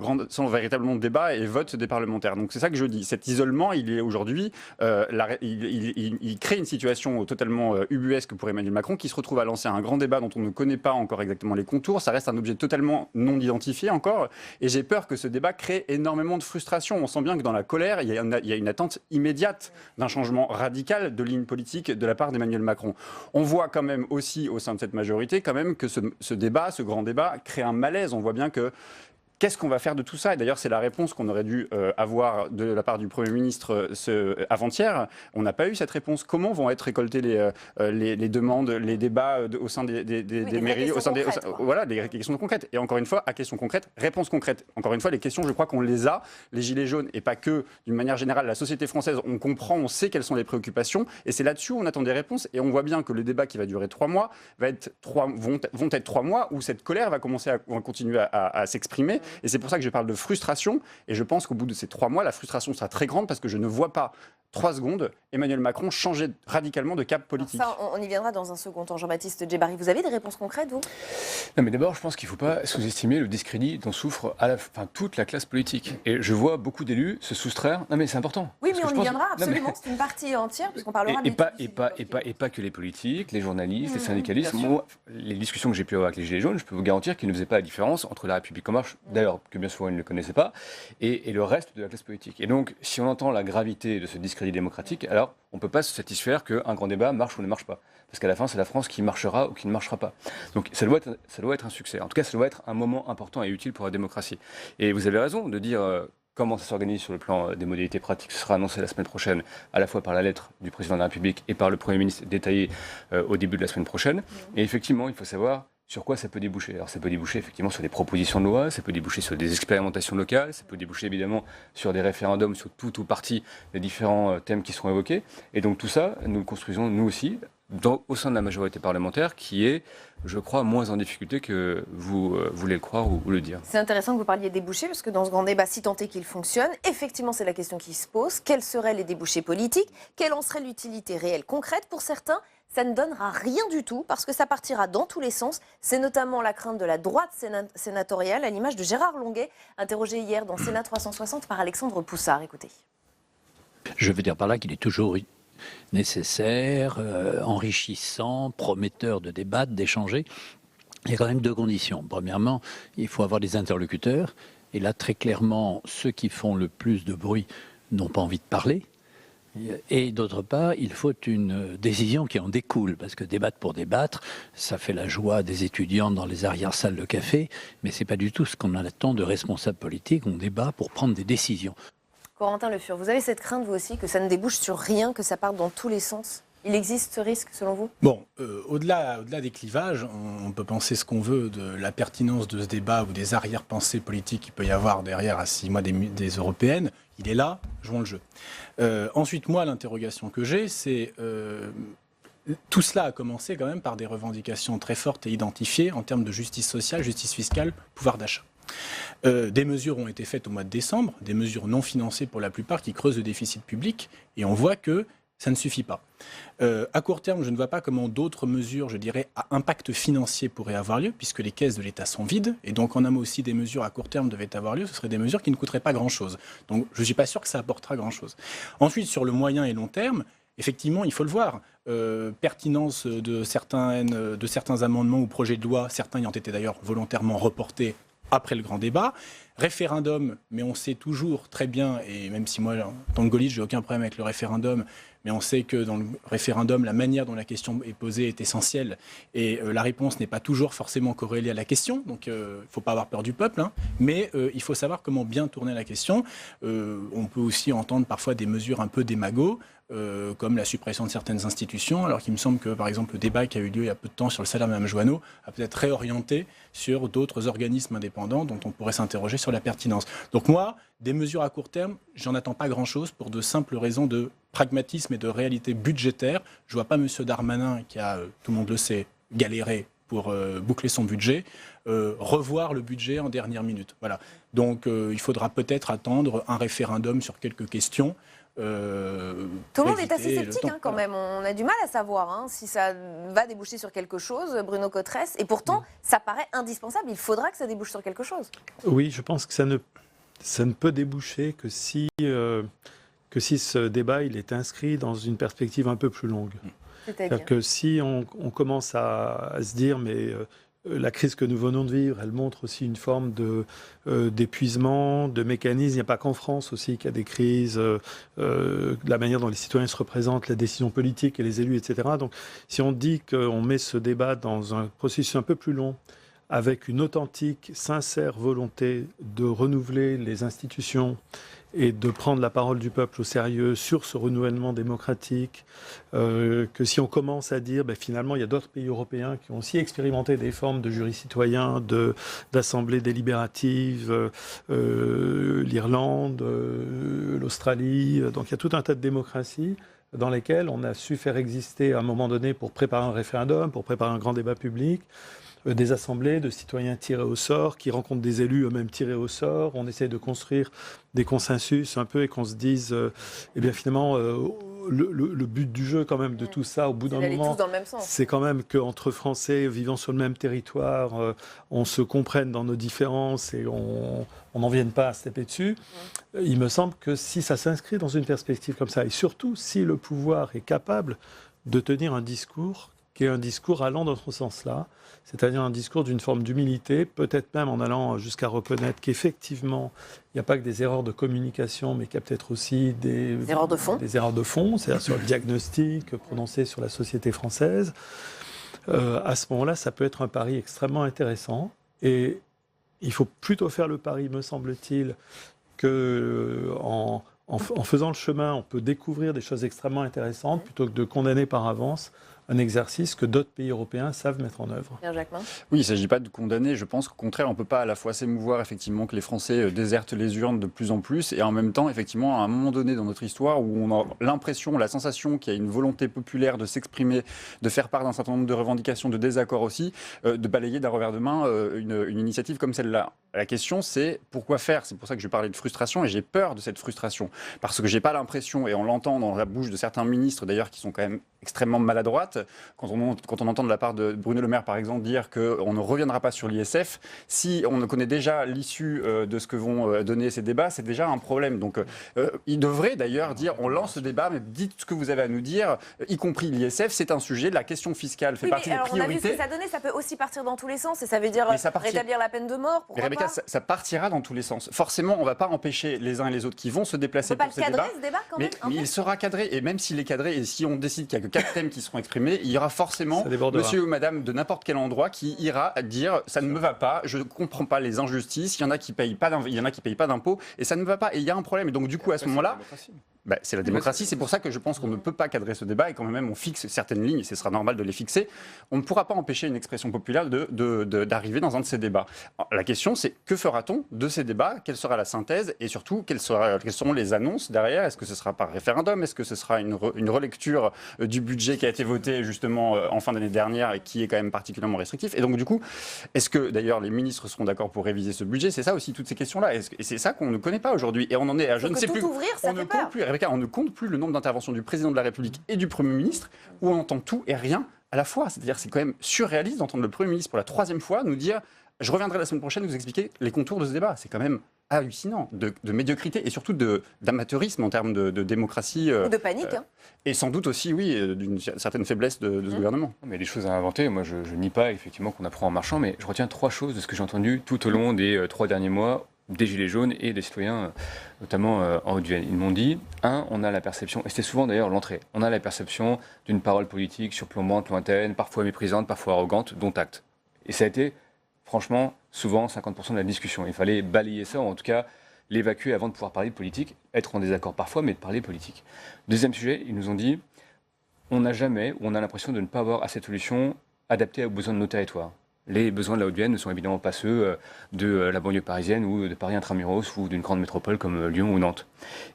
débat et vote des parlementaires. Donc c'est ça que je dis. Cet isolement, il est aujourd'hui, il crée une situation totalement ubuesque pour Emmanuel Macron, qui se retrouve à lancer un grand débat dont on ne connaît pas encore exactement les contours. Ça reste un objet totalement non identifié encore. Et j'ai peur que ce débat crée énormément de frustration. On sent bien que dans la colère, il y a une attente immédiate d'un changement radical de ligne politique de la part d'Emmanuel Macron. On voit quand même aussi au sein de cette majorité quand même que ce débat, ce grand débat, crée un malaise. On voit bien que Qu'est-ce qu'on va faire de tout ça? Et d'ailleurs, c'est la réponse qu'on aurait dû avoir de la part du Premier ministre avant-hier. On n'a pas eu cette réponse. Comment vont être récoltées les demandes, les débats au sein des mairies, voilà, les questions concrètes. Et encore une fois, à questions concrètes, réponses concrètes. Encore une fois, les questions, je crois qu'on les a, les Gilets jaunes, et pas que, d'une manière générale, la société française, on comprend, on sait quelles sont les préoccupations, et c'est là-dessus où on attend des réponses. Et on voit bien que le débat qui va durer 3 mois vont être 3 mois où cette colère va continuer à s'exprimer. Et c'est pour ça que je parle de frustration. Et je pense qu'au bout de ces 3 mois, la frustration sera très grande parce que je ne vois pas 3 secondes Emmanuel Macron changer radicalement de cap politique. Alors ça, on y viendra dans un second temps. Jean-Baptiste Djebbari, vous avez des réponses concrètes, vous? Non, mais d'abord, je pense qu'il ne faut pas sous-estimer le discrédit dont souffre toute la classe politique. Et je vois beaucoup d'élus se soustraire. Non, mais c'est important. Oui, mais on y viendra, absolument. Non, mais... C'est une partie entière, puisqu'on parlera et pas que les politiques, les journalistes, les syndicalistes. Moi, les discussions que j'ai pu avoir avec les Gilets jaunes, je peux vous garantir qu'ils ne faisaient pas la différence entre La République En Marche, d'ailleurs, que bien souvent ils ne le connaissaient pas, et le reste de la classe politique. Et donc, si on entend la gravité de ce discrédit démocratique, alors on ne peut pas se satisfaire qu'un grand débat marche ou ne marche pas. Parce qu'à la fin, c'est la France qui marchera ou qui ne marchera pas. Donc ça doit être un succès. En tout cas, ça doit être un moment important et utile pour la démocratie. Et vous avez raison de dire comment ça s'organise sur le plan des modalités pratiques. Ce sera annoncé la semaine prochaine, à la fois par la lettre du président de la République et par le Premier ministre, détaillé au début de la semaine prochaine. Et effectivement, il faut savoir sur quoi ça peut déboucher. Alors ça peut déboucher effectivement sur des propositions de loi, ça peut déboucher sur des expérimentations locales, ça peut déboucher évidemment sur des référendums sur tout ou partie des différents thèmes qui seront évoqués. Et donc tout ça, nous le construisons nous aussi au sein de la majorité parlementaire qui est, je crois, moins en difficulté que vous voulez le croire ou le dire. C'est intéressant que vous parliez des débouchés, parce que dans ce grand débat, si tant est qu'il fonctionne, effectivement, c'est la question qui se pose. Quels seraient les débouchés politiques? Quelle en serait l'utilité réelle, concrète? Pour certains, ça ne donnera rien du tout, parce que ça partira dans tous les sens. C'est notamment la crainte de la droite sénatoriale, à l'image de Gérard Longuet, interrogé hier dans Sénat 360 par Alexandre Poussard. Écoutez. Je veux dire par là qu'il est toujours nécessaire, enrichissant, prometteur de débattre, d'échanger. Il y a quand même 2 conditions. Premièrement, il faut avoir des interlocuteurs. Et là, très clairement, ceux qui font le plus de bruit n'ont pas envie de parler. Et d'autre part, il faut une décision qui en découle, parce que débattre pour débattre, ça fait la joie des étudiants dans les arrière-salles de café, mais ce n'est pas du tout ce qu'on attend de responsables politiques. On débat pour prendre des décisions. Corentin Le Fur, vous avez cette crainte, vous aussi, que ça ne débouche sur rien, que ça parte dans tous les sens? Il existe ce risque, selon vous? Bon, au-delà des clivages, on peut penser ce qu'on veut de la pertinence de ce débat ou des arrière-pensées politiques qu'il peut y avoir derrière à 6 mois des européennes. Il est là, jouons le jeu. Ensuite, moi, l'interrogation que j'ai, c'est... tout cela a commencé quand même par des revendications très fortes et identifiées en termes de justice sociale, justice fiscale, pouvoir d'achat. Des mesures ont été faites au mois de décembre, des mesures non financées pour la plupart qui creusent le déficit public, et on voit que ça ne suffit pas. À court terme, je ne vois pas comment d'autres mesures, je dirais, à impact financier pourraient avoir lieu, puisque les caisses de l'État sont vides, et donc en amont aussi des mesures à court terme devaient avoir lieu, ce seraient des mesures qui ne coûteraient pas grand-chose. Donc je ne suis pas sûr que ça apportera grand-chose. Ensuite, sur le moyen et long terme, effectivement, il faut le voir. Pertinence de certains amendements ou projets de loi, certains ayant été d'ailleurs volontairement reportés après le grand débat. Référendum, mais on sait toujours très bien, et même si moi, en tant que gaulliste, j'ai aucun problème avec le référendum, mais on sait que dans le référendum, la manière dont la question est posée est essentielle, et la réponse n'est pas toujours forcément corrélée à la question, donc il ne faut pas avoir peur du peuple, hein, mais il faut savoir comment bien tourner la question. On peut aussi entendre parfois des mesures un peu démago, comme la suppression de certaines institutions, alors qu'il me semble que, par exemple, le débat qui a eu lieu il y a peu de temps sur le salaire de Mme Joanneau a peut-être réorienté sur d'autres organismes indépendants dont on pourrait s'interroger sur la pertinence. Donc moi, des mesures à court terme, j'en attends pas grand-chose pour de simples raisons de pragmatisme et de réalité budgétaire. Je vois pas M. Darmanin, qui a, tout le monde le sait, galéré pour boucler son budget, revoir le budget en dernière minute. Voilà. Donc il faudra peut-être attendre un référendum sur quelques questions. Tout le monde est assez sceptique quand même. On a du mal à savoir si ça va déboucher sur quelque chose, Bruno Cotresse. Et pourtant, ça paraît indispensable. Il faudra que ça débouche sur quelque chose. Oui, je pense que ça ne peut déboucher que si ce débat il est inscrit dans une perspective un peu plus longue. C'est-à-dire que si on commence à se dire mais la crise que nous venons de vivre, elle montre aussi une forme d'épuisement, de mécanisme. Il n'y a pas qu'en France aussi qu'il y a des crises, la manière dont les citoyens se représentent, la décision politique et les élus, etc. Donc si on dit qu'on met ce débat dans un processus un peu plus long, avec une authentique, sincère volonté de renouveler les institutions et de prendre la parole du peuple au sérieux sur ce renouvellement démocratique, que si on commence à dire, finalement, il y a d'autres pays européens qui ont aussi expérimenté des formes de jurys citoyens, d'assemblées délibératives, l'Irlande, l'Australie, donc il y a tout un tas de démocraties dans lesquelles on a su faire exister à un moment donné pour préparer un référendum, pour préparer un grand débat public, des assemblées de citoyens tirés au sort, qui rencontrent des élus eux-mêmes tirés au sort. On essaie de construire des consensus un peu et qu'on se dise, finalement, le but du jeu quand même de tout ça, au bout d'un moment, c'est quand même qu'entre Français vivant sur le même territoire, on se comprenne dans nos différences et on n'en vienne pas à se taper dessus. Il me semble que si ça s'inscrit dans une perspective comme ça, et surtout si le pouvoir est capable de tenir un discours qui est un discours allant dans ce sens-là, c'est-à-dire un discours d'une forme d'humilité, peut-être même en allant jusqu'à reconnaître qu'effectivement, il n'y a pas que des erreurs de communication, mais qu'il y a peut-être aussi des erreurs de fond. Des erreurs de fond, c'est-à-dire sur le diagnostic prononcé sur la société française. À ce moment-là, ça peut être un pari extrêmement intéressant. Et il faut plutôt faire le pari, me semble-t-il, qu'en faisant le chemin, on peut découvrir des choses extrêmement intéressantes, plutôt que de condamner par avance un exercice que d'autres pays européens savent mettre en œuvre. Oui, il ne s'agit pas de condamner. Je pense qu'au contraire, on ne peut pas à la fois s'émouvoir effectivement que les Français désertent les urnes de plus en plus et en même temps, effectivement, à un moment donné dans notre histoire où on a l'impression, la sensation qu'il y a une volonté populaire de s'exprimer, de faire part d'un certain nombre de revendications, de désaccords aussi, de balayer d'un revers de main une initiative comme celle-là. La question, c'est pourquoi faire? C'est pour ça que je parlais de frustration et j'ai peur de cette frustration. Parce que je n'ai pas l'impression, et on l'entend dans la bouche de certains ministres d'ailleurs qui sont quand même extrêmement maladroites, quand on entend de la part de Bruno Le Maire par exemple dire qu'on ne reviendra pas sur l'ISF, si on connaît déjà l'issue de ce que vont donner ces débats, c'est déjà un problème. Donc il devrait d'ailleurs dire on lance le débat, mais dites ce que vous avez à nous dire, y compris l'ISF, c'est un sujet, la question fiscale fait partie des priorités. On a vu ce que ça donnait, ça peut aussi partir dans tous les sens et ça veut dire rétablir la peine de mort, pourquoi pas ? Ça partira dans tous les sens. Forcément, on ne va pas empêcher les uns et les autres qui vont se déplacer pour ces débats. On ne peut pas le cadrer, ce débat, quand même, mais il sera cadré. Et même s'il est cadré, et si on décide qu'il n'y a que 4 thèmes qui seront exprimés, il y aura forcément monsieur ou madame de n'importe quel endroit qui ira dire « ça ne me va pas, je ne comprends pas les injustices, il y en a qui ne payent pas d'impôts, et ça ne me va pas. » Et il y a un problème. Et donc, du coup, à ce moment-là... c'est la démocratie, c'est pour ça que je pense qu'on ne peut pas cadrer ce débat et quand même on fixe certaines lignes, et ce sera normal de les fixer. On ne pourra pas empêcher une expression populaire d'arriver dans un de ces débats. Alors, la question, c'est que fera-t-on de ces débats? Quelle sera la synthèse? Et surtout, quelles seront les annonces derrière? Est-ce que ce sera par référendum? Est-ce que ce sera une relecture du budget qui a été voté justement en fin d'année dernière et qui est quand même particulièrement restrictif? Et donc du coup, est-ce que d'ailleurs les ministres seront d'accord pour réviser ce budget? C'est ça aussi, toutes ces questions-là. Et c'est ça qu'on ne connaît pas aujourd'hui. Et on en est à je ne sais plus. On ne compte plus. Rebecca, on ne compte plus le nombre d'interventions du président de la République et du Premier ministre où on entend tout et rien à la fois. C'est-à-dire c'est quand même surréaliste d'entendre le Premier ministre pour la 3e fois nous dire « je reviendrai la semaine prochaine vous expliquer les contours de ce débat ». C'est quand même hallucinant, de médiocrité et surtout d'amateurisme en termes de démocratie. Ou de panique. Et sans doute aussi, oui, d'une certaine faiblesse de ce gouvernement. Mais il y a des choses à inventer. Moi, je nie pas effectivement qu'on apprend en marchant, mais je retiens 3 choses de ce que j'ai entendu tout au long des 3 derniers mois des Gilets jaunes et des citoyens, notamment en Haute-Vienne. Ils m'ont dit, on a la perception, et c'était souvent d'ailleurs l'entrée, on a la perception d'une parole politique surplombante, lointaine, parfois méprisante, parfois arrogante, dont acte. Et ça a été, franchement, souvent 50% de la discussion. Il fallait balayer ça, ou en tout cas l'évacuer avant de pouvoir parler de politique, être en désaccord parfois, mais de parler politique. Deuxième sujet, ils nous ont dit, on n'a jamais, ou on a l'impression de ne pas avoir assez de solutions adaptées aux besoins de nos territoires. Les besoins de la Haute-Vienne ne sont évidemment pas ceux de la banlieue parisienne ou de Paris intramuros ou d'une grande métropole comme Lyon ou Nantes.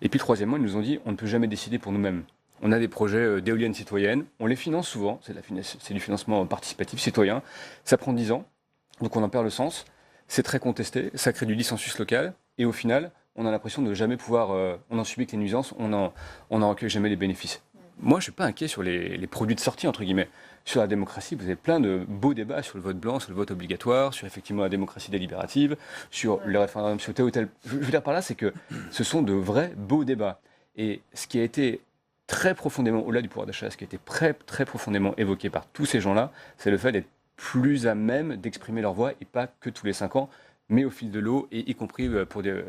Et puis troisièmement, ils nous ont dit on ne peut jamais décider pour nous-mêmes. On a des projets d'éoliennes citoyennes, on les finance souvent, c'est du financement participatif citoyen, ça prend 10 ans, donc on en perd le sens, c'est très contesté, ça crée du dissensus local, et au final, on a l'impression de ne jamais pouvoir, on en subit que les nuisances, on n'en recueille jamais les bénéfices. Moi, je ne suis pas inquiet sur les produits de sortie, entre guillemets. Sur la démocratie, vous avez plein de beaux débats sur le vote blanc, sur le vote obligatoire, sur effectivement la démocratie délibérative, sur le référendum sur tel ou tel. Je veux dire par là, c'est que ce sont de vrais beaux débats. Et ce qui a été très profondément, au-delà du pouvoir d'achat, ce qui a été très profondément évoqué par tous ces gens-là, c'est le fait d'être plus à même d'exprimer leur voix et pas que tous les 5 ans. mais au fil de l'eau, et y compris pour des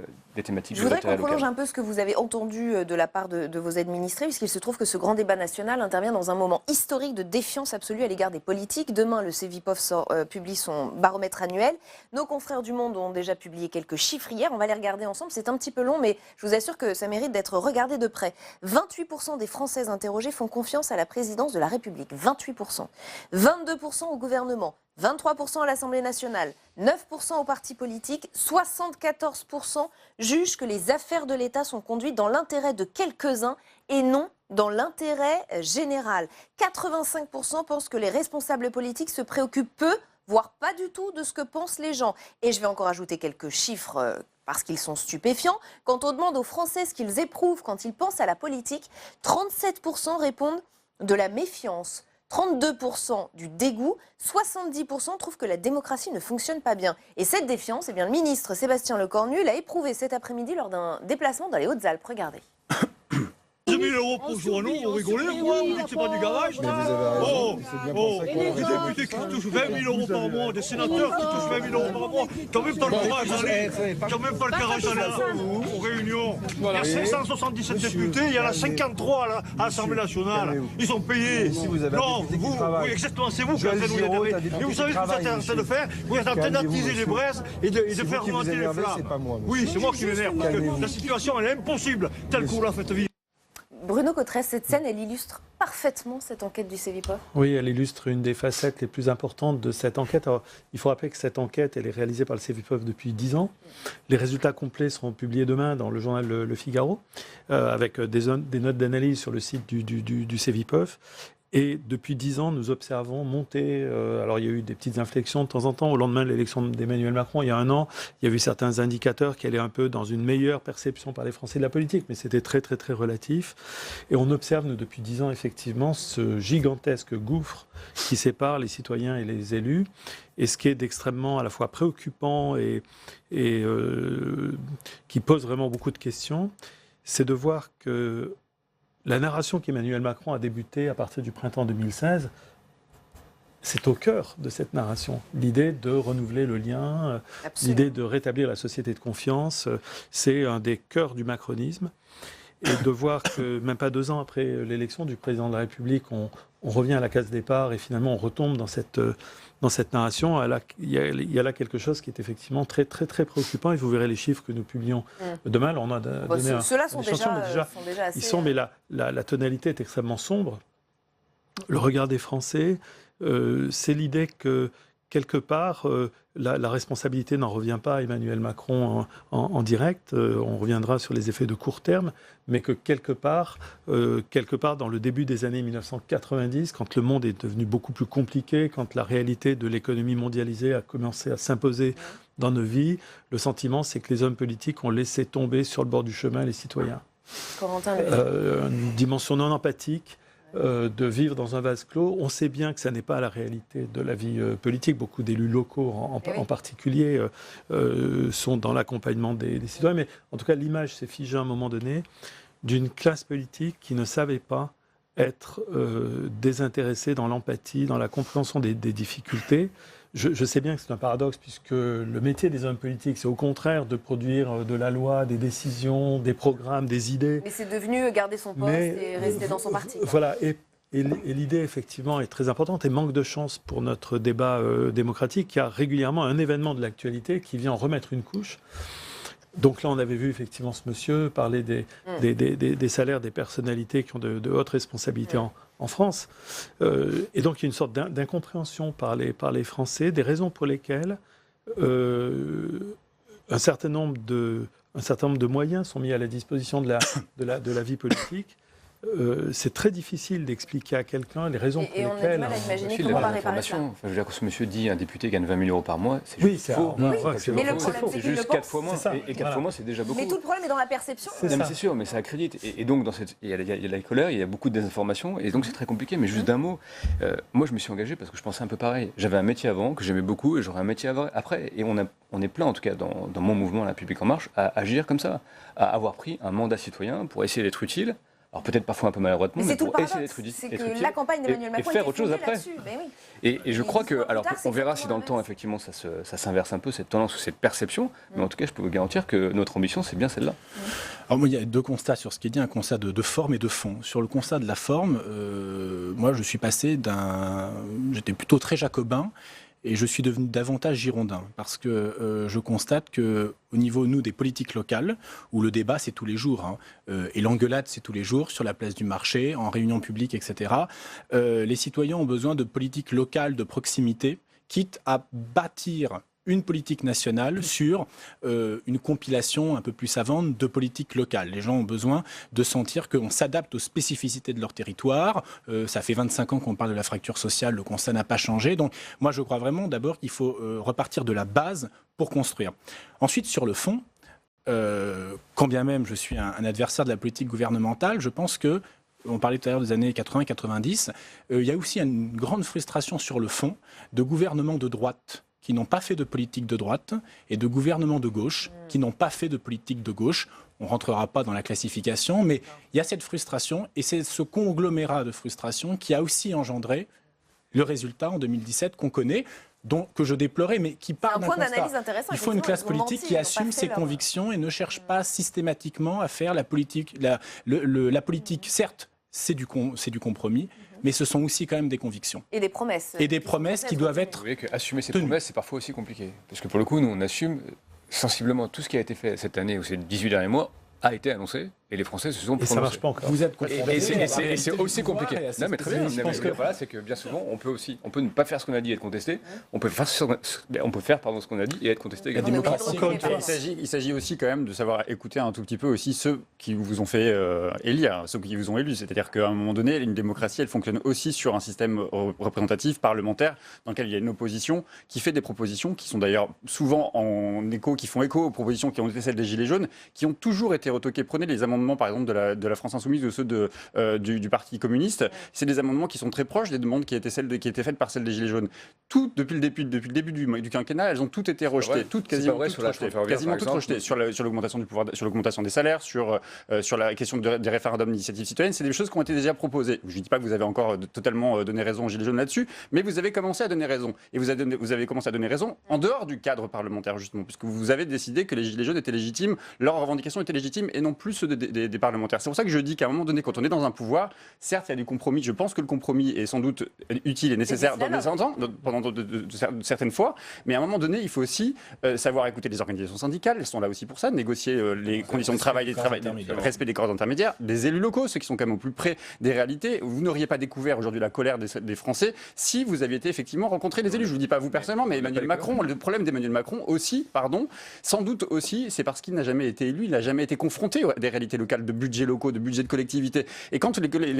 thématiques Je voudrais d'intérêt qu'on prolonge local. un peu ce que vous avez entendu de la part de vos administrés, puisqu'il se trouve que ce grand débat national intervient dans un moment historique de défiance absolue à l'égard des politiques. Demain, le Cevipof publie son baromètre annuel. Nos confrères du Monde ont déjà publié quelques chiffres hier. On va les regarder ensemble. C'est un petit peu long, mais je vous assure que ça mérite d'être regardé de près. 28% des Françaises interrogées font confiance à la présidence de la République. 28%. 22% au gouvernement. 23% à l'Assemblée nationale, 9% aux partis politiques, 74% jugent que les affaires de l'État sont conduites dans l'intérêt de quelques-uns et non dans l'intérêt général. 85% pensent que les responsables politiques se préoccupent peu, voire pas du tout, de ce que pensent les gens. Et je vais encore ajouter quelques chiffres parce qu'ils sont stupéfiants. Quand on demande aux Français ce qu'ils éprouvent quand ils pensent à la politique, 37% répondent de la méfiance. 32% du dégoût, 70% trouvent que la démocratie ne fonctionne pas bien. Et cette défiance, eh bien, le ministre Sébastien Lecornu l'a éprouvé cet après-midi lors d'un déplacement dans les Hautes-Alpes. Regardez. 2 000 euros pour jour, nous, on rigolait, quoi, vous dites que c'est pas du garage. Des députés qui touchent 20 000 euros par mois, des sénateurs qui touchent 20 000 euros par mois, qui n'ont même pas le courage d'aller, qui n'ont même pas le courage d'aller aux réunions. Il y a 577 députés, il y en a 53 à l'Assemblée nationale. Ils sont payés. Non, vous, oui, exactement, c'est vous qui êtes en train de nous énerver. Et vous savez ce que vous êtes en train de faire? Vous êtes en train d'attiser les braises et de faire remonter les flammes. Oui, c'est moi qui m'énerve, parce que la situation, elle est impossible, telle que vous la faites vivre. Bruno Cotresse, cette scène, elle illustre parfaitement cette enquête du Cevipof. Oui, elle illustre une des facettes les plus importantes de cette enquête. Alors, il faut rappeler que cette enquête, elle est réalisée par le Cevipof depuis 10 ans. Les résultats complets seront publiés demain dans le journal Le Figaro, avec des notes d'analyse sur le site du Cevipof. Et depuis 10 ans, nous observons monter, alors il y a eu des petites inflexions de temps en temps, au lendemain de l'élection d'Emmanuel Macron, il y a un an, il y a eu certains indicateurs qui allaient un peu dans une meilleure perception par les Français de la politique, mais c'était très très très relatif. Et on observe, nous, depuis 10 ans, effectivement, ce gigantesque gouffre qui sépare les citoyens et les élus. Et ce qui est d'extrêmement à la fois préoccupant et qui pose vraiment beaucoup de questions, c'est de voir que la narration qu'Emmanuel Macron a débutée à partir du printemps 2016, c'est au cœur de cette narration. L'idée de renouveler le lien, l'idée de rétablir la société de confiance, c'est un des cœurs du macronisme. Et de voir que même pas 2 ans après l'élection du président de la République, on revient à la case départ et finalement on retombe dans cette narration. Il y a là quelque chose qui est effectivement très, très, très préoccupant. Et vous verrez les chiffres que nous publions demain. Alors on a donné ceux-là sont déjà assez... mais la tonalité est extrêmement sombre. Le regard des Français, c'est l'idée que quelque part, la responsabilité n'en revient pas à Emmanuel Macron en direct. On reviendra sur les effets de court terme, mais que quelque part, dans le début des années 1990, quand le monde est devenu beaucoup plus compliqué, quand la réalité de l'économie mondialisée a commencé à s'imposer dans nos vies, le sentiment, c'est que les hommes politiques ont laissé tomber sur le bord du chemin les citoyens. Corentin, une dimension non empathique, de vivre dans un vase clos. On sait bien que ça n'est pas la réalité de la vie politique. Beaucoup d'élus locaux, en particulier, sont dans l'accompagnement des citoyens. Mais en tout cas, l'image s'est figée à un moment donné d'une classe politique qui ne savait pas être désintéressée dans l'empathie, dans la compréhension des difficultés. Je sais bien que c'est un paradoxe, puisque le métier des hommes politiques, c'est au contraire de produire de la loi, des décisions, des programmes, des idées. Mais c'est devenu garder son poste et rester dans son parti. Voilà, et l'idée, effectivement, est très importante et manque de chance pour notre débat démocratique. Il y a régulièrement un événement de l'actualité qui vient en remettre une couche. Donc là, on avait vu effectivement ce monsieur parler des salaires des personnalités qui ont de hautes responsabilités en France. Et donc, il y a une sorte d'incompréhension par les Français, des raisons pour lesquelles un certain nombre de moyens sont mis à la disposition de la vie politique. C'est très difficile d'expliquer à quelqu'un les raisons pour lesquelles... Et on a du mal à imaginer comment on va réparer ça. Enfin, je veux dire que ce monsieur dit un député gagne 20 000 euros par mois, c'est juste faux. Mais le problème, c'est juste 4 fois moins. Et 4 fois moins, c'est déjà beaucoup. Mais tout le problème est dans la perception. Non, mais c'est sûr, mais ça accrédite. Et donc, il y a la colère, il y a beaucoup de désinformation, et donc c'est très compliqué. Mais juste d'un mot, moi je me suis engagé parce que je pensais un peu pareil. J'avais un métier avant que j'aimais beaucoup, et j'aurais un métier après. Et on est plein, en tout cas dans mon mouvement La République En Marche, à agir comme ça, à avoir pris un mandat citoyen pour essayer d'être utile alors peut-être parfois un peu maladroitement, Mais c'est tout le pour essayer paradoxe, d'être c'est utile que la campagne d'Emmanuel Macron et faire était autre chose fondée après. là-dessus. Ben oui. Et je crois que, alors tard, c'est on verra si dans le temps effectivement ça s'inverse un peu, cette tendance ou cette perception, mais en tout cas je peux vous garantir que notre ambition c'est bien celle-là. Alors moi, il y a deux constats sur ce qui est dit, un constat de forme et de fond. Sur le constat de la forme, moi je suis passé j'étais plutôt très jacobin, et je suis devenu davantage girondin, parce que je constate qu'au niveau, nous, des politiques locales, où le débat, c'est tous les jours, et l'engueulade, c'est tous les jours, sur la place du marché, en réunion publique, etc., les citoyens ont besoin de politiques locales de proximité, quitte à bâtir une politique nationale sur une compilation un peu plus savante de politiques locales. Les gens ont besoin de sentir qu'on s'adapte aux spécificités de leur territoire. Ça fait 25 ans qu'on parle de la fracture sociale, le constat n'a pas changé. Donc moi, je crois vraiment d'abord qu'il faut repartir de la base pour construire. Ensuite, sur le fond, quand bien même je suis un adversaire de la politique gouvernementale, je pense que on parlait tout à l'heure des années 80-90, il y a aussi une grande frustration sur le fond de gouvernements de droite qui n'ont pas fait de politique de droite et de gouvernements de gauche qui n'ont pas fait de politique de gauche. On ne rentrera pas dans la classification, mais il y a cette frustration et c'est ce conglomérat de frustration qui a aussi engendré le résultat en 2017 qu'on connaît, que je déplorais, mais qui part d'un constat. Il faut une classe politique qui assume ses convictions et ne cherche pas systématiquement à faire la politique. La politique, certes, c'est du compromis, mais ce sont aussi quand même des convictions. Et des promesses. Et des promesses qui doivent être. Vous voyez qu'assumer ces promesses, c'est parfois aussi compliqué. Parce que pour le coup, nous, on assume sensiblement tout ce qui a été fait cette année ou ces 18 derniers mois a été annoncé. Et les Français se sont prononcés. Et ça marche pas encore. Vous êtes et c'est aussi compliqué. Non, mais très bien. Voilà, c'est que bien souvent, on peut ne pas faire ce qu'on a dit et être contesté. On peut faire ce qu'on a dit et être contesté également. Il s'agit aussi quand même de savoir écouter un tout petit peu aussi ceux qui vous ont fait élire, ceux qui vous ont élu. C'est-à-dire qu'à un moment donné, une démocratie, elle fonctionne aussi sur un système représentatif, parlementaire, dans lequel il y a une opposition qui fait des propositions qui sont d'ailleurs souvent qui font écho aux propositions qui ont été celles des Gilets jaunes, qui ont toujours été retoquées. Prenez les amendements, par exemple, de la France Insoumise ou ceux du Parti communiste. C'est des amendements qui sont très proches des demandes qui étaient faites par celles des Gilets jaunes. Depuis le début du quinquennat, elles ont toutes été rejetées. Quasiment toutes rejetées. Sur l'augmentation du pouvoir, sur l'augmentation des salaires, sur la question des référendums d'initiative citoyenne. C'est des choses qui ont été déjà proposées. Je ne dis pas que vous avez encore totalement donné raison aux Gilets jaunes là-dessus, mais vous avez commencé à donner raison. Et vous avez commencé à donner raison en dehors du cadre parlementaire, justement, puisque vous avez décidé que les Gilets jaunes étaient légitimes, leurs revendications étaient légitimes et non plus ceux des parlementaires. C'est pour ça que je dis qu'à un moment donné, quand on est dans un pouvoir, certes, il y a du compromis. Je pense que le compromis est sans doute utile et nécessaire pendant certaines fois, mais à un moment donné, il faut aussi savoir écouter les organisations syndicales. Elles sont là aussi pour ça, négocier les conditions de travail, le respect des corps intermédiaires, des élus locaux, ceux qui sont quand même au plus près des réalités. Vous n'auriez pas découvert aujourd'hui la colère des Français si vous aviez été effectivement rencontrer les élus. Je ne vous dis pas vous personnellement, mais Emmanuel Macron, le problème d'Emmanuel Macron aussi, sans doute aussi, c'est parce qu'il n'a jamais été élu, il n'a jamais été confronté à des réalités locales, de budgets locaux, de budgets de collectivités. Et quand les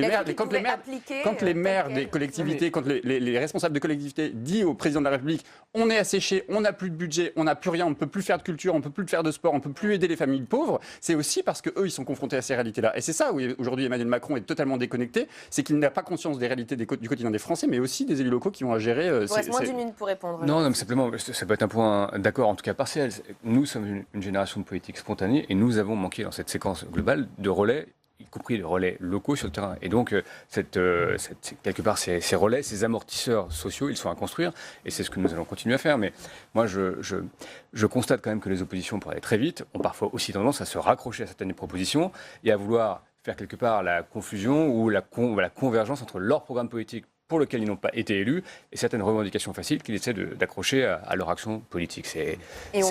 maires des collectivités, quand les responsables de collectivités disent au président de la République, on est asséché, on n'a plus de budget, on n'a plus rien, on ne peut plus faire de culture, on ne peut plus faire de sport, on ne peut plus aider les familles pauvres, c'est aussi parce qu'eux, ils sont confrontés à ces réalités-là. Et c'est ça où aujourd'hui Emmanuel Macron est totalement déconnecté, c'est qu'il n'a pas conscience des réalités du quotidien des Français, mais aussi des élus locaux qui vont à gérer. Il vous reste moins d'une minute pour répondre. Non, mais simplement, ça peut être un point d'accord, en tout cas partiel. Nous sommes une génération de politiques spontanée et nous avons manqué dans cette séquence globale de relais, y compris les relais locaux sur le terrain. Et donc, quelque part, ces relais, ces amortisseurs sociaux, ils sont à construire, et c'est ce que nous allons continuer à faire. Mais moi, je constate quand même que les oppositions, pour aller très vite, ont parfois aussi tendance à se raccrocher à certaines propositions et à vouloir faire quelque part la confusion ou la convergence entre leur programme politique pour lequel ils n'ont pas été élus, et certaines revendications faciles qu'ils essaient d'accrocher à leur action politique. C'est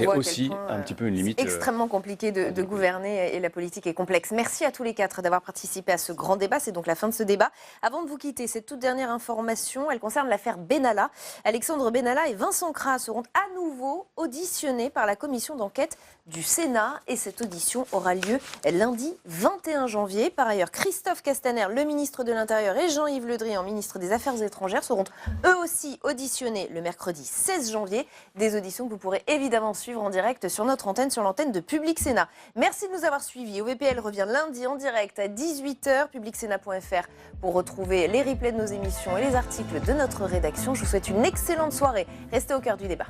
aussi un petit peu une limite. C'est extrêmement compliqué de gouverner et la politique est complexe. Merci à tous les quatre d'avoir participé à ce grand débat. C'est donc la fin de ce débat. Avant de vous quitter, cette toute dernière information, elle concerne l'affaire Benalla. Alexandre Benalla et Vincent Kras seront à nouveau auditionnés par la commission d'enquête du Sénat et cette audition aura lieu lundi 21 janvier. Par ailleurs, Christophe Castaner, le ministre de l'Intérieur, et Jean-Yves Le Drian, ministre des Affaires étrangères, seront eux aussi auditionnés le mercredi 16 janvier. Des auditions que vous pourrez évidemment suivre en direct sur notre antenne, sur l'antenne de Public Sénat. Merci de nous avoir suivis. OVPL revient lundi en direct à 18h, publicsénat.fr pour retrouver les replays de nos émissions et les articles de notre rédaction. Je vous souhaite une excellente soirée. Restez au cœur du débat.